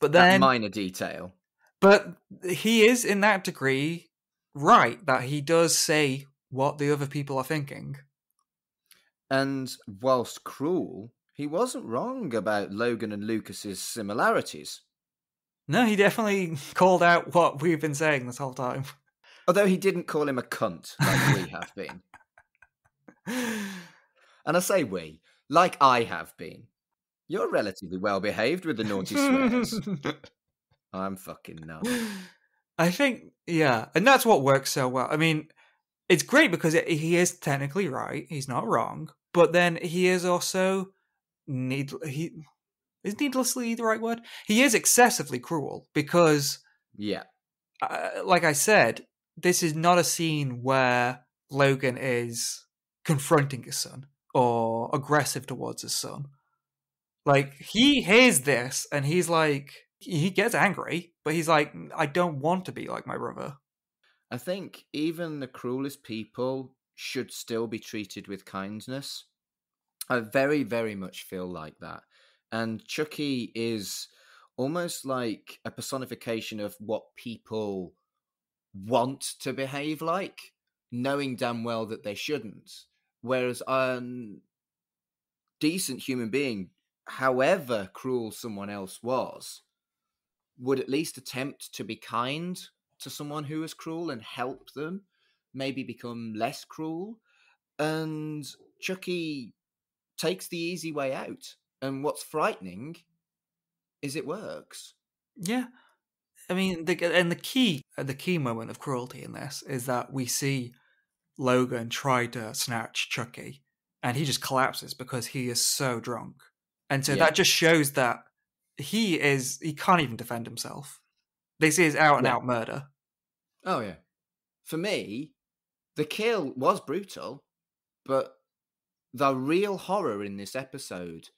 But then, that minor detail. But he is, in that degree, right, that he does say what the other people are thinking. And whilst cruel, he wasn't wrong about Logan and Lucas's similarities. No, he definitely called out what we've been saying this whole time. Although he didn't call him a cunt, like we have been. And I say we, like I have been. You're relatively well behaved with the naughty swears. I'm fucking nuts. I think, yeah, and that's what works so well. I mean, it's great because he is technically right. He's not wrong, but then he is also is needlessly the right word? He is excessively cruel because, yeah, like I said, this is not a scene where Logan is confronting his son or aggressive towards his son. Like, he hears this and he's like, he gets angry, but he's like, I don't want to be like my brother. I think even the cruelest people should still be treated with kindness. I very, very much feel like that. And Chucky is almost like a personification of what people want to behave like, knowing damn well that they shouldn't. Whereas a decent human being, however cruel someone else was, would at least attempt to be kind to someone who is cruel and help them maybe become less cruel. And Chucky takes the easy way out. And what's frightening is it works. Yeah. I mean, the key moment of cruelty in this is that we see Logan try to snatch Chucky, and he just collapses because he is so drunk. And so that just shows that he can't even defend himself. This is out and out murder. Oh, yeah. For me, the kill was brutal, but the real horror in this episode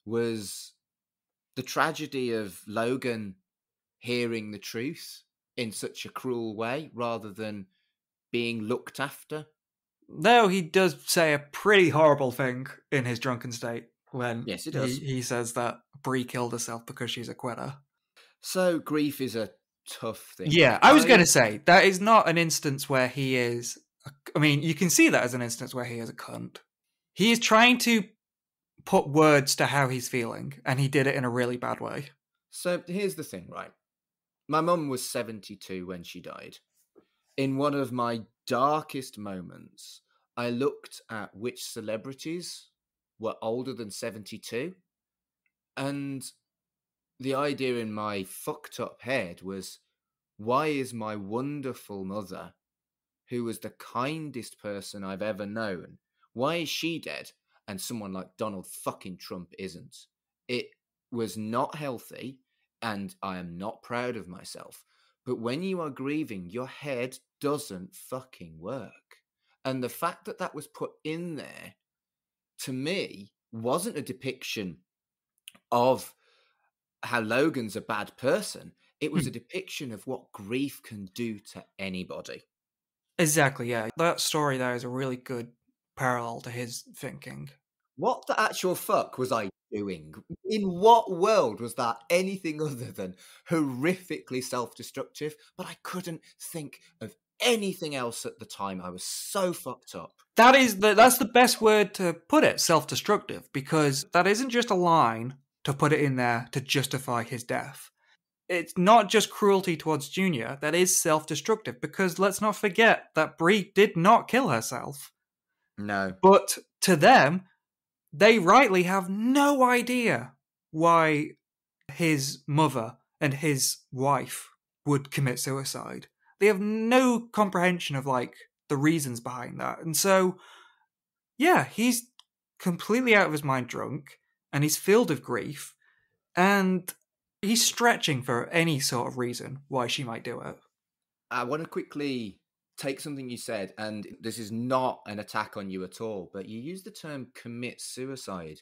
was the tragedy of Logan hearing the truth in such a cruel way rather than being looked after. Though he does say a pretty horrible thing in his drunken state when he says that Bree killed herself because she's a quitter. So grief is a tough thing. Yeah, I was going to say, that is not an instance where he is... I mean, you can see that as an instance where he is a cunt. He is trying to put words to how he's feeling, and he did it in a really bad way. So here's the thing, right? My mum was 72 when she died. In one of my darkest moments, I looked at which celebrities were older than 72, and the idea in my fucked up head was, why is my wonderful mother, who was the kindest person I've ever known, why is she dead and someone like Donald fucking Trump isn't? It was not healthy, and I am not proud of myself. But when you are grieving, your head doesn't fucking work. And the fact that that was put in there, to me, wasn't a depiction of how Logan's a bad person. It was a depiction of what grief can do to anybody. Exactly, yeah. That story there is a really good parallel to his thinking. What the actual fuck was I doing? In what world was that anything other than horrifically self-destructive? But I couldn't think of anything else at the time. I was so fucked up. That's the best word to put it, self-destructive, because that isn't just a line to put it in there to justify his death. It's not just cruelty towards Junior, that is self-destructive, because let's not forget that Bree did not kill herself. No. But to them, they rightly have no idea why his mother and his wife would commit suicide. They have no comprehension of, like, the reasons behind that. And so, yeah, he's completely out of his mind drunk, and he's filled with grief, and he's stretching for any sort of reason why she might do it. I want to quickly take something you said, and this is not an attack on you at all, but you used the term commit suicide.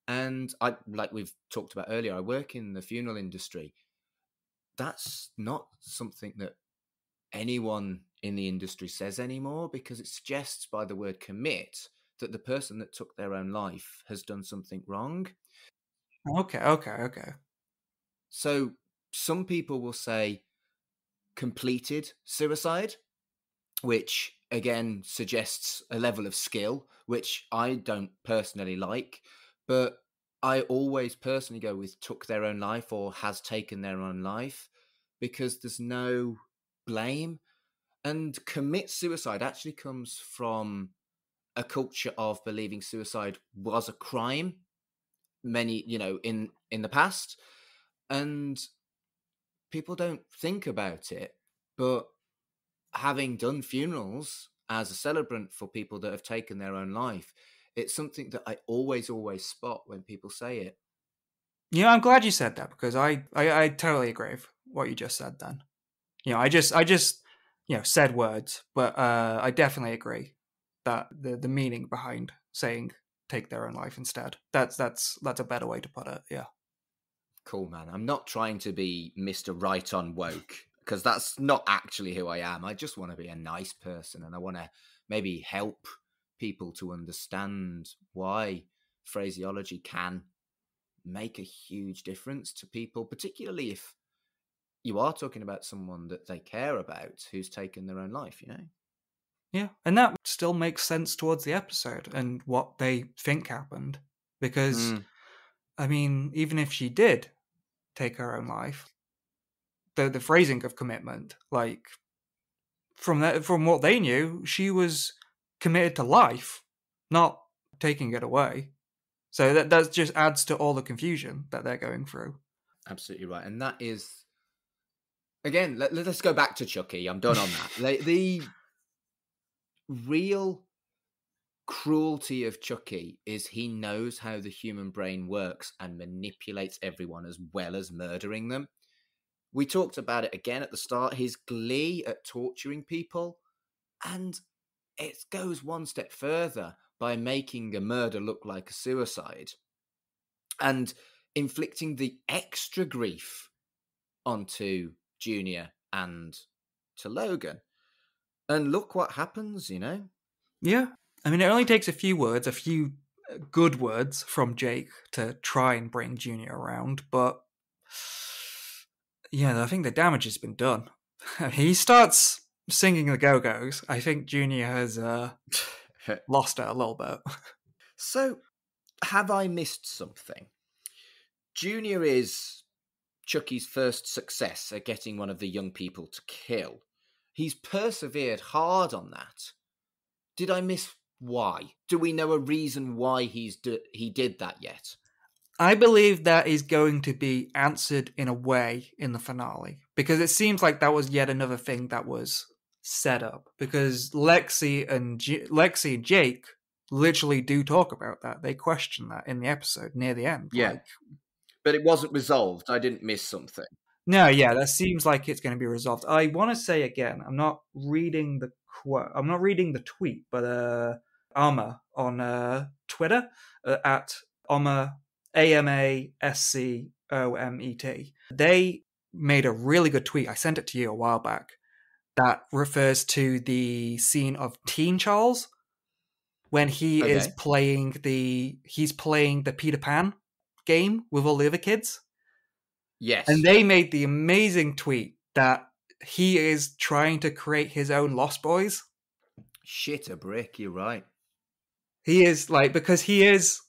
And I, like we've talked about earlier, I work in the funeral industry. That's not something that anyone in the industry says anymore, because it suggests by the word commit that the person that took their own life has done something wrong. Okay. So some people will say completed suicide, which again suggests a level of skill, which I don't personally like, but I always personally go with took their own life or has taken their own life, because there's no blame. And commit suicide actually comes from a culture of believing suicide was a crime many, in the past. And people don't think about it, but having done funerals as a celebrant for people that have taken their own life, it's something that I always spot when people say it. Yeah, I'm glad you said that, because I totally agree with what you just said then. I just said words, but I definitely agree that the meaning behind saying take their own life instead, that's a better way to put it. Yeah. Cool, man. I'm not trying to be Mr. Right on woke, because that's not actually who I am. I just want to be a nice person, and I want to maybe help people to understand why phraseology can make a huge difference to people, particularly if you are talking about someone that they care about who's taken their own life, Yeah, and that still makes sense towards the episode and what they think happened, because I mean, even if she did take her own life, the phrasing of commitment, like from what they knew, she was committed to life, not taking it away. So that just adds to all the confusion that they're going through. Absolutely right. And that is, again, let's go back to Chucky. I'm done on that. The real cruelty of Chucky is he knows how the human brain works and manipulates everyone as well as murdering them. We talked about it again at the start, his glee at torturing people, and it goes one step further by making a murder look like a suicide and inflicting the extra grief onto Junior and to Logan. And look what happens, Yeah. I mean, it only takes a few good words from Jake to try and bring Junior around, but yeah, I think the damage has been done. He starts singing the Go-Go's. I think Junior has lost it a little bit. So, have I missed something? Junior is Chucky's first success at getting one of the young people to kill. He's persevered hard on that. Did I miss why? Do we know a reason why he did that yet? I believe that is going to be answered in a way in the finale, because it seems like that was yet another thing that was set up, because Lexi and Jake literally do talk about that. They question that in the episode near the end. Yeah. But it wasn't resolved. I didn't miss something. No, yeah, that seems like it's going to be resolved. I want to say again, I'm not reading the quote. I'm not reading the tweet, but Ama on Twitter at Ama AMASCOMET. They made a really good tweet. I sent it to you a while back. That refers to the scene of Teen Charles when he is playing the Peter Pan game with all the other kids. Yes. And they made the amazing tweet that he is trying to create his own Lost Boys. Shit a brick, you're right. He is because he is,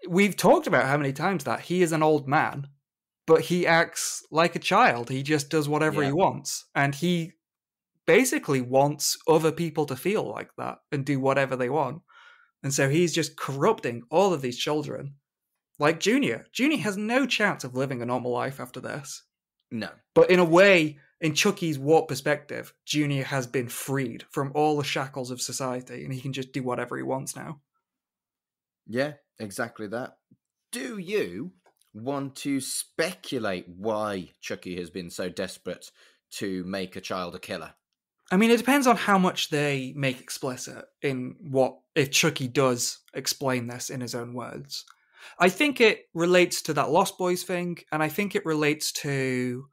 we've talked about how many times that he is an old man, but he acts like a child. He just does whatever he wants. And he basically wants other people to feel like that and do whatever they want. And so he's just corrupting all of these children. Like Junior. Junior has no chance of living a normal life after this. No. But in a way, in Chucky's warped perspective, Junior has been freed from all the shackles of society and he can just do whatever he wants now. Yeah, exactly that. Do you want to speculate why Chucky has been so desperate to make a child a killer? I mean, it depends on how much they make explicit in if Chucky does explain this in his own words. I think it relates to that Lost Boys thing, and I think it relates to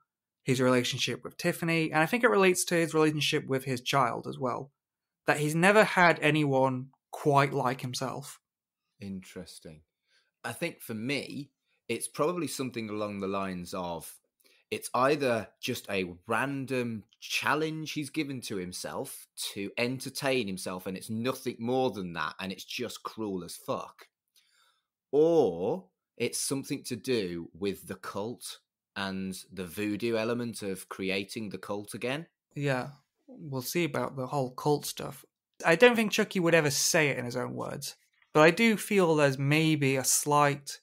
his relationship with Tiffany, and I think it relates to his relationship with his child as well. That he's never had anyone quite like himself. Interesting. I think for me, it's probably something along the lines of, it's either just a random challenge he's given to himself to entertain himself, and it's nothing more than that, and it's just cruel as fuck. Or it's something to do with the cult and the voodoo element of creating the cult again. Yeah, we'll see about the whole cult stuff. I don't think Chucky would ever say it in his own words, but I do feel there's maybe a slight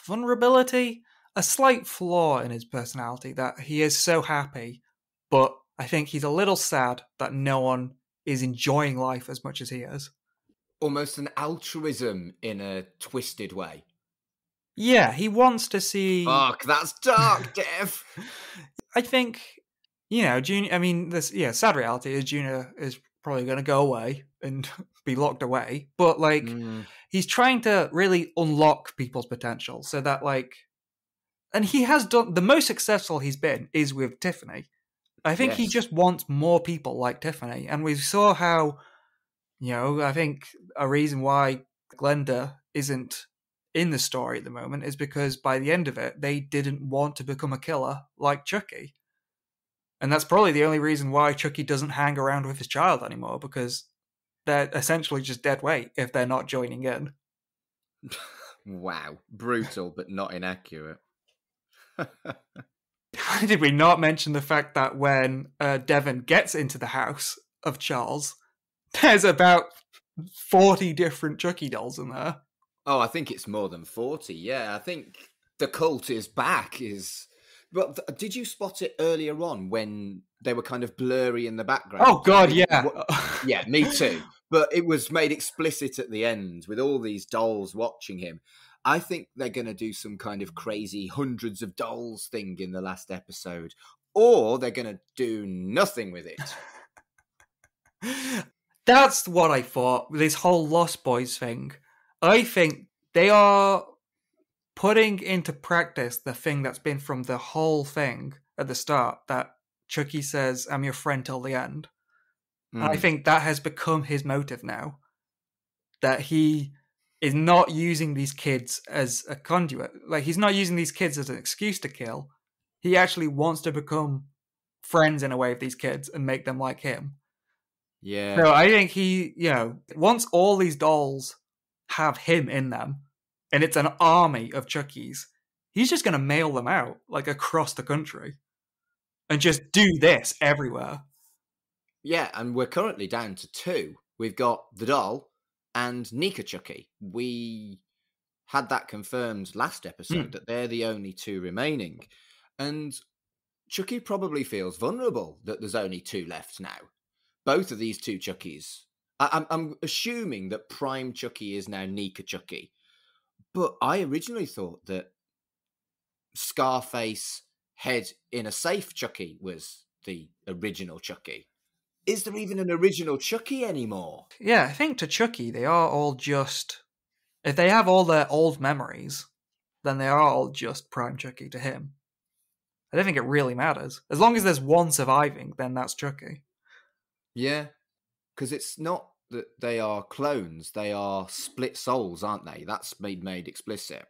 vulnerability, a slight flaw in his personality, that he is so happy, but I think he's a little sad that no one is enjoying life as much as he is. Almost an altruism in a twisted way. Yeah, he wants to see... Fuck, that's dark, Dev! I think, Junior... I mean, sad reality is Junior is probably going to go away and be locked away, but, he's trying to really unlock people's potential so that, and he has done... The most successful he's been is with Tiffany. I think he just wants more people like Tiffany, and we saw how... I think a reason why Glenda isn't in the story at the moment is because by the end of it, they didn't want to become a killer like Chucky. And that's probably the only reason why Chucky doesn't hang around with his child anymore, because they're essentially just dead weight if they're not joining in. Wow. Brutal, but not inaccurate. Did we not mention the fact that when Devon gets into the house of Charles, there's about 40 different Chucky dolls in there. Oh, I think it's more than 40. Yeah, I think the cult is back. But did you spot it earlier on when they were kind of blurry in the background? Oh, God, yeah. Yeah, me too. But it was made explicit at the end with all these dolls watching him. I think they're going to do some kind of crazy hundreds of dolls thing in the last episode. Or they're going to do nothing with it. That's what I thought, this whole Lost Boys thing. I think they are putting into practice the thing that's been from the whole thing at the start, that Chucky says, I'm your friend till the end. And I think that has become his motive now. That he is not using these kids as a conduit. He's not using these kids as an excuse to kill. He actually wants to become friends in a way with these kids and make them like him. Yeah. So I think he, once all these dolls have him in them, and it's an army of Chuckies, he's just going to mail them out, across the country, and just do this everywhere. Yeah, and we're currently down to 2. We've got the doll and Nika Chucky. We had that confirmed last episode, that they're the only 2 remaining. And Chucky probably feels vulnerable that there's only 2 left now. Both of these 2 Chuckies. I'm assuming that Prime Chucky is now Nika Chucky. But I originally thought that Scarface head in a safe Chucky was the original Chucky. Is there even an original Chucky anymore? Yeah, I think to Chucky, they are all just... If they have all their old memories, then they are all just Prime Chucky to him. I don't think it really matters. As long as there's one surviving, then that's Chucky. Yeah, because it's not that they are clones, they are split souls, aren't they? That's made explicit.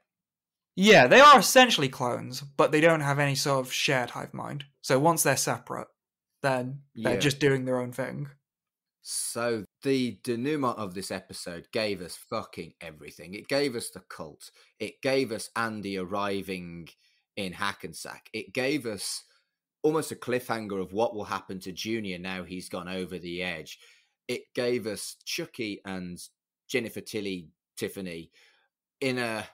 Yeah, they are essentially clones, but they don't have any sort of shared hive mind. So once they're separate, then they're just doing their own thing. So the denouement of this episode gave us fucking everything. It gave us the cult. It gave us Andy arriving in Hackensack. It gave us almost a cliffhanger of what will happen to Junior now he's gone over the edge. It gave us Chucky and Jennifer Tiffany in a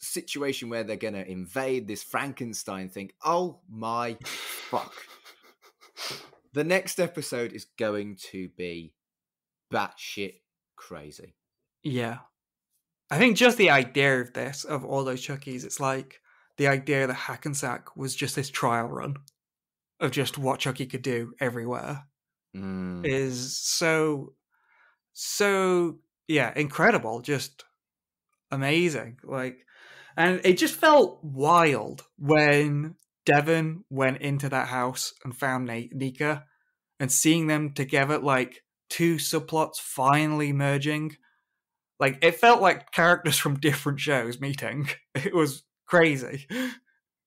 situation where they're going to invade this Frankenstein thing. Oh my fuck. The next episode is going to be batshit crazy. Yeah. I think just the idea of this, of all those Chuckies, it's like the idea that Hackensack was just this trial run of just what Chucky could do everywhere is so, yeah, incredible. Just amazing. Like, and it just felt wild when Devon went into that house and found Nika, and seeing them together, like two subplots finally merging. Like, it felt like characters from different shows meeting. It was crazy.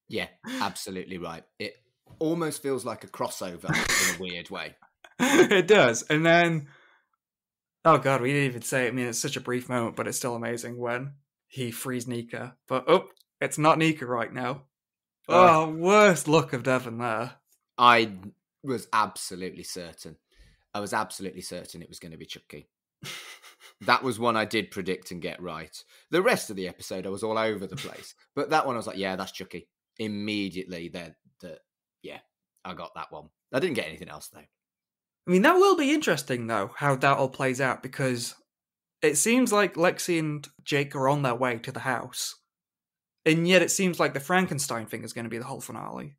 Yeah, absolutely right. It almost feels like a crossover in a weird way. It does. And then, oh god, we didn't even say it. I mean, it's such a brief moment, but it's still amazing when he frees Nika. But, it's not Nika right now. Oh, worst look of Devon there. I was absolutely certain. it was going to be Chucky. That was one I did predict and get right. The rest of the episode, I was all over the place. But that one, I was like, yeah, that's Chucky. Immediately, I got that one. I didn't get anything else, though. I mean, that will be interesting, though, how that all plays out, because it seems like Lexi and Jake are on their way to the house. And yet it seems like the Frankenstein thing is going to be the whole finale.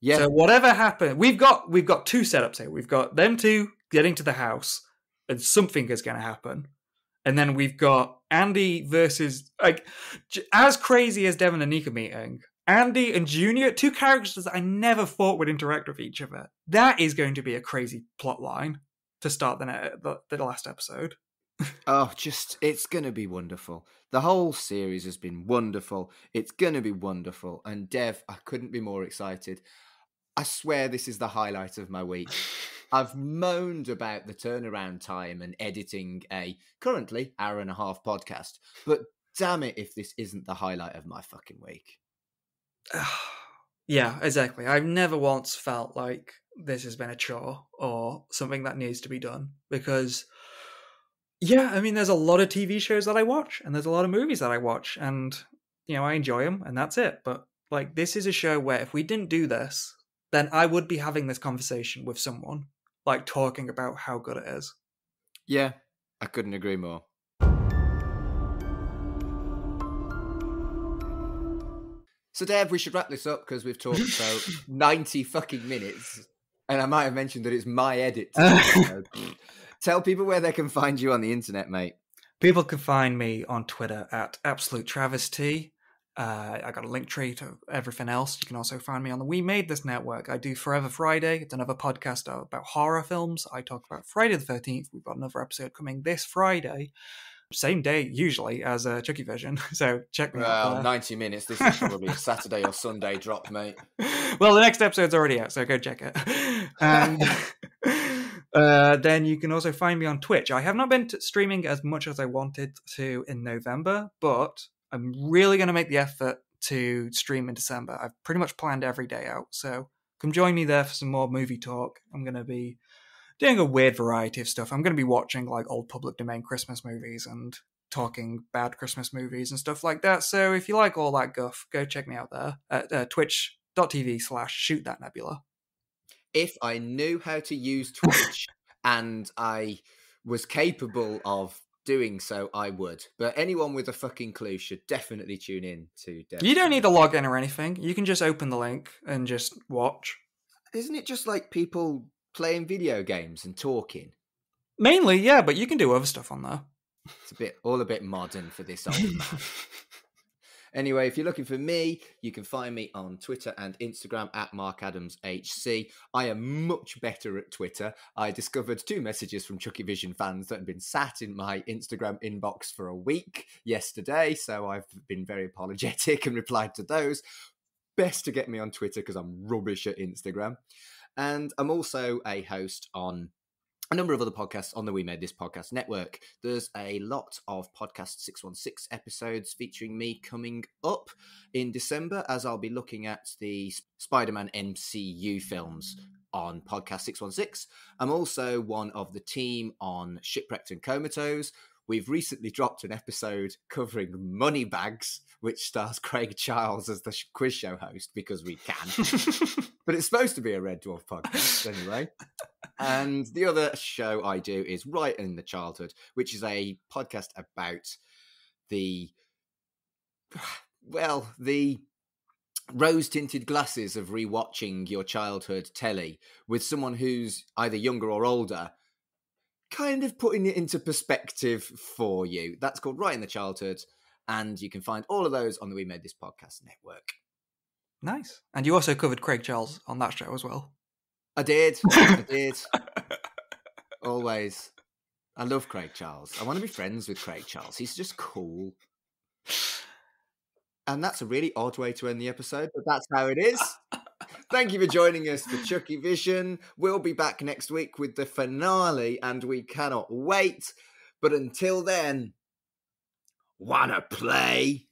Yeah. So whatever happened, we've got two setups here. We've got them two getting to the house, and something is going to happen. And then we've got Andy versus, like, as crazy as Devon and Nika meeting, Andy and Junior, two characters that I never thought would interact with each other. That is going to be a crazy plot line to start the last episode. It's going to be wonderful. The whole series has been wonderful. It's going to be wonderful. And Dev, I couldn't be more excited. I swear this is the highlight of my week. I've moaned about the turnaround time and editing a currently hour-and-a-half podcast, but damn it if this isn't the highlight of my fucking week. Yeah, exactly. I've never once felt like this has been a chore or something that needs to be done, because, yeah, I mean, there's a lot of TV shows that I watch and there's a lot of movies that I watch, and, you know, I enjoy them and that's it. But, like, this is a show where if we didn't do this, then I would be having this conversation with someone, like, talking about how good it is. Yeah, I couldn't agree more. So, Dev, we should wrap this up because we've talked for 90 fucking minutes. And I might have mentioned that it's my edit. Tell people where they can find you on the internet, mate. People can find me on Twitter at Absolute Travesty. I got a link tree to everything else. You can also find me on the We Made This Network. I do Forever Friday. It's another podcast about horror films. I talk about Friday the 13th. We've got another episode coming this Friday. Same day, usually, as CHUCKYVISION. So check me out. Well, 90 minutes. This is probably a Saturday or Sunday drop, mate. Well, the next episode's already out, so go check it. And then you can also find me on Twitch. I have not been streaming as much as I wanted to in November, but I'm really going to make the effort to stream in December. I've pretty much planned every day out, so come join me there for some more movie talk. I'm going to be doing a weird variety of stuff. I'm going to be watching like old public domain Christmas movies and talking bad Christmas movies and stuff like that. So if you like all that guff, go check me out there at twitch.tv/shootthatnebula. If I knew how to use Twitch and I was capable of doing so, I would. But anyone with a fucking clue should definitely tune in to Dev. You don't need to log in or anything. You can just open the link and just watch. Isn't it just like people playing video games and talking? Mainly, yeah, but you can do other stuff on there. It's all a bit modern for this old man. Anyway, if you're looking for me, you can find me on Twitter and Instagram at MarkAdamsHC. I am much better at Twitter. I discovered 2 messages from CHUCKYVISION fans that had been sat in my Instagram inbox for a week yesterday, so I've been very apologetic and replied to those. Best to get me on Twitter because I'm rubbish at Instagram. And I'm also a host on a number of other podcasts on the We Made This Podcast network. There's a lot of Podcast 616 episodes featuring me coming up in December, as I'll be looking at the Spider-Man MCU films on Podcast 616. I'm also one of the team on Shipwrecked and Comatose. We've recently dropped an episode covering Moneybags, which stars Craig Charles as the quiz show host, because we can. But it's supposed to be a Red Dwarf podcast anyway. And the other show I do is Right in the Childhood, which is a podcast about the rose-tinted glasses of rewatching your childhood telly with someone who's either younger or older, kind of putting it into perspective for you. That's called Right in the Childhood, and you can find all of those on the We Made This Podcast network. Nice. And you also covered Craig Charles on that show as well. I did. Always. I love Craig Charles. I want to be friends with Craig Charles. He's just cool. And that's a really odd way to end the episode, but that's how it is. Thank you for joining us for Chucky Vision. We'll be back next week with the finale, and we cannot wait. But until then, wanna play?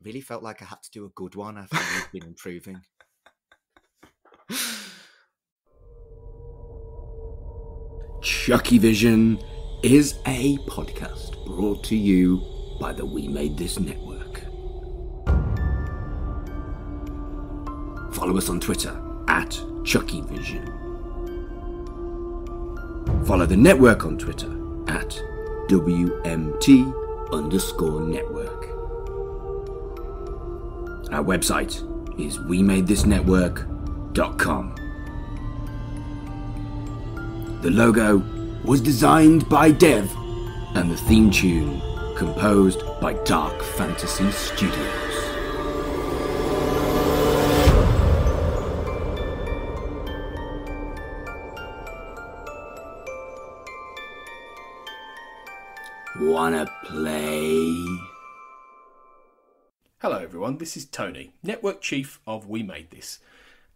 Really felt like I had to do a good one after we've been improving. Chucky Vision is a podcast brought to you by the We Made This network. Follow us on Twitter at CHUCKYVISION. Follow the network on Twitter at WMT_network. Our website is WeMadeThisNetwork.com. The logo was designed by Dev, and the theme tune composed by Dark Fantasy Studios. Wanna play? Hello everyone, this is Tony, Network Chief of We Made This.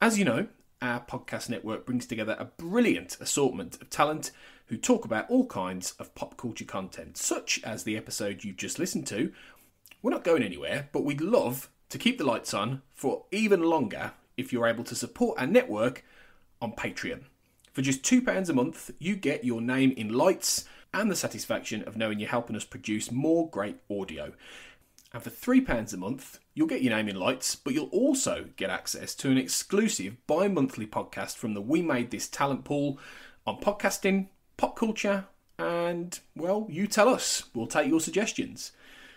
As you know, our podcast network brings together a brilliant assortment of talent who talk about all kinds of pop culture content, such as the episode you just listened to. We're not going anywhere, but we'd love to keep the lights on for even longer if you're able to support our network on Patreon. For just £2 a month, you get your name in lights and the satisfaction of knowing you're helping us produce more great audio. And for £3 a month, you'll get your name in lights, but you'll also get access to an exclusive bi-monthly podcast from the We Made This talent pool on podcasting, pop culture, and, well, you tell us. We'll take your suggestions.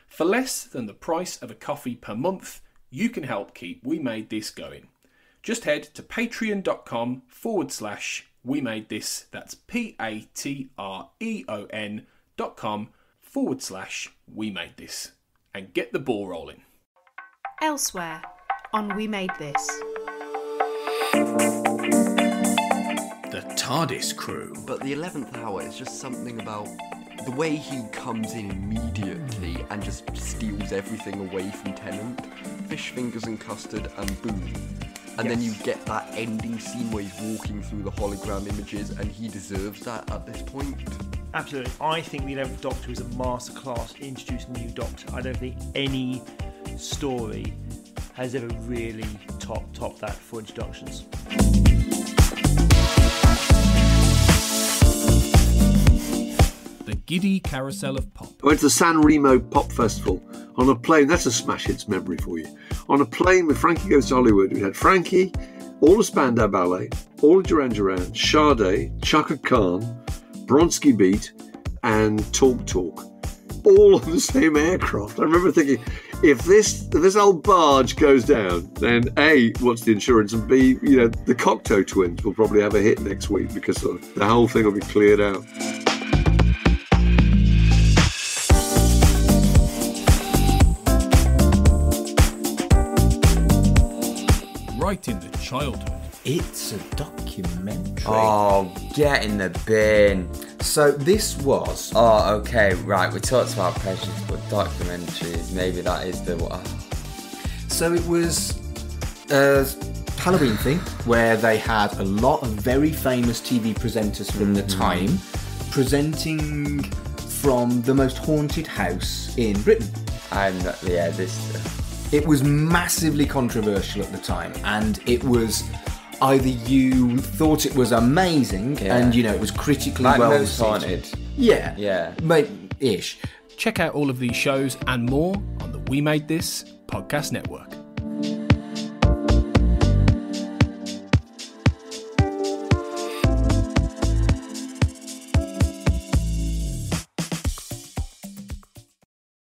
For less than the price of a coffee per month, you can help keep We Made This going. Just head to patreon.com/We Made This. That's patreon.com/We Made This. And get the ball rolling. Elsewhere on We Made This. The TARDIS crew. But the 11th hour is just something about the way he comes in immediately and just steals everything away from Tennant. Fish fingers and custard and boom. And then you get that ending scene where he's walking through the hologram images, and he deserves that at this point. Absolutely. I think the 11th Doctor is a masterclass introducing a new Doctor. I don't think any story has ever really topped that for introductions. The giddy carousel of pop. I went to the San Remo Pop Festival on a plane. That's a smash hits memory for you. On a plane with Frankie Goes to Hollywood. We had Frankie, all of Spandau Ballet, all of Duran Duran, Sade, Chaka Khan, Bronski Beat, and Talk Talk, all on the same aircraft. I remember thinking, if this old barge goes down, then A, what's the insurance, and B, the Cocteau twins will probably have a hit next week because the whole thing will be cleared out. right into childhood. It's a documentary. Oh, get in the bin. So this was... Oh, okay, right. We talked about Prejudice, but documentaries, maybe that is the one. So it was a Halloween thing where they had a lot of very famous TV presenters from the time presenting from the most haunted house in Britain. It was massively controversial at the time, and it was either you thought it was amazing and, you know, it was critically like well Most Haunted. Yeah. Ish. Check out all of these shows and more on the We Made This podcast network.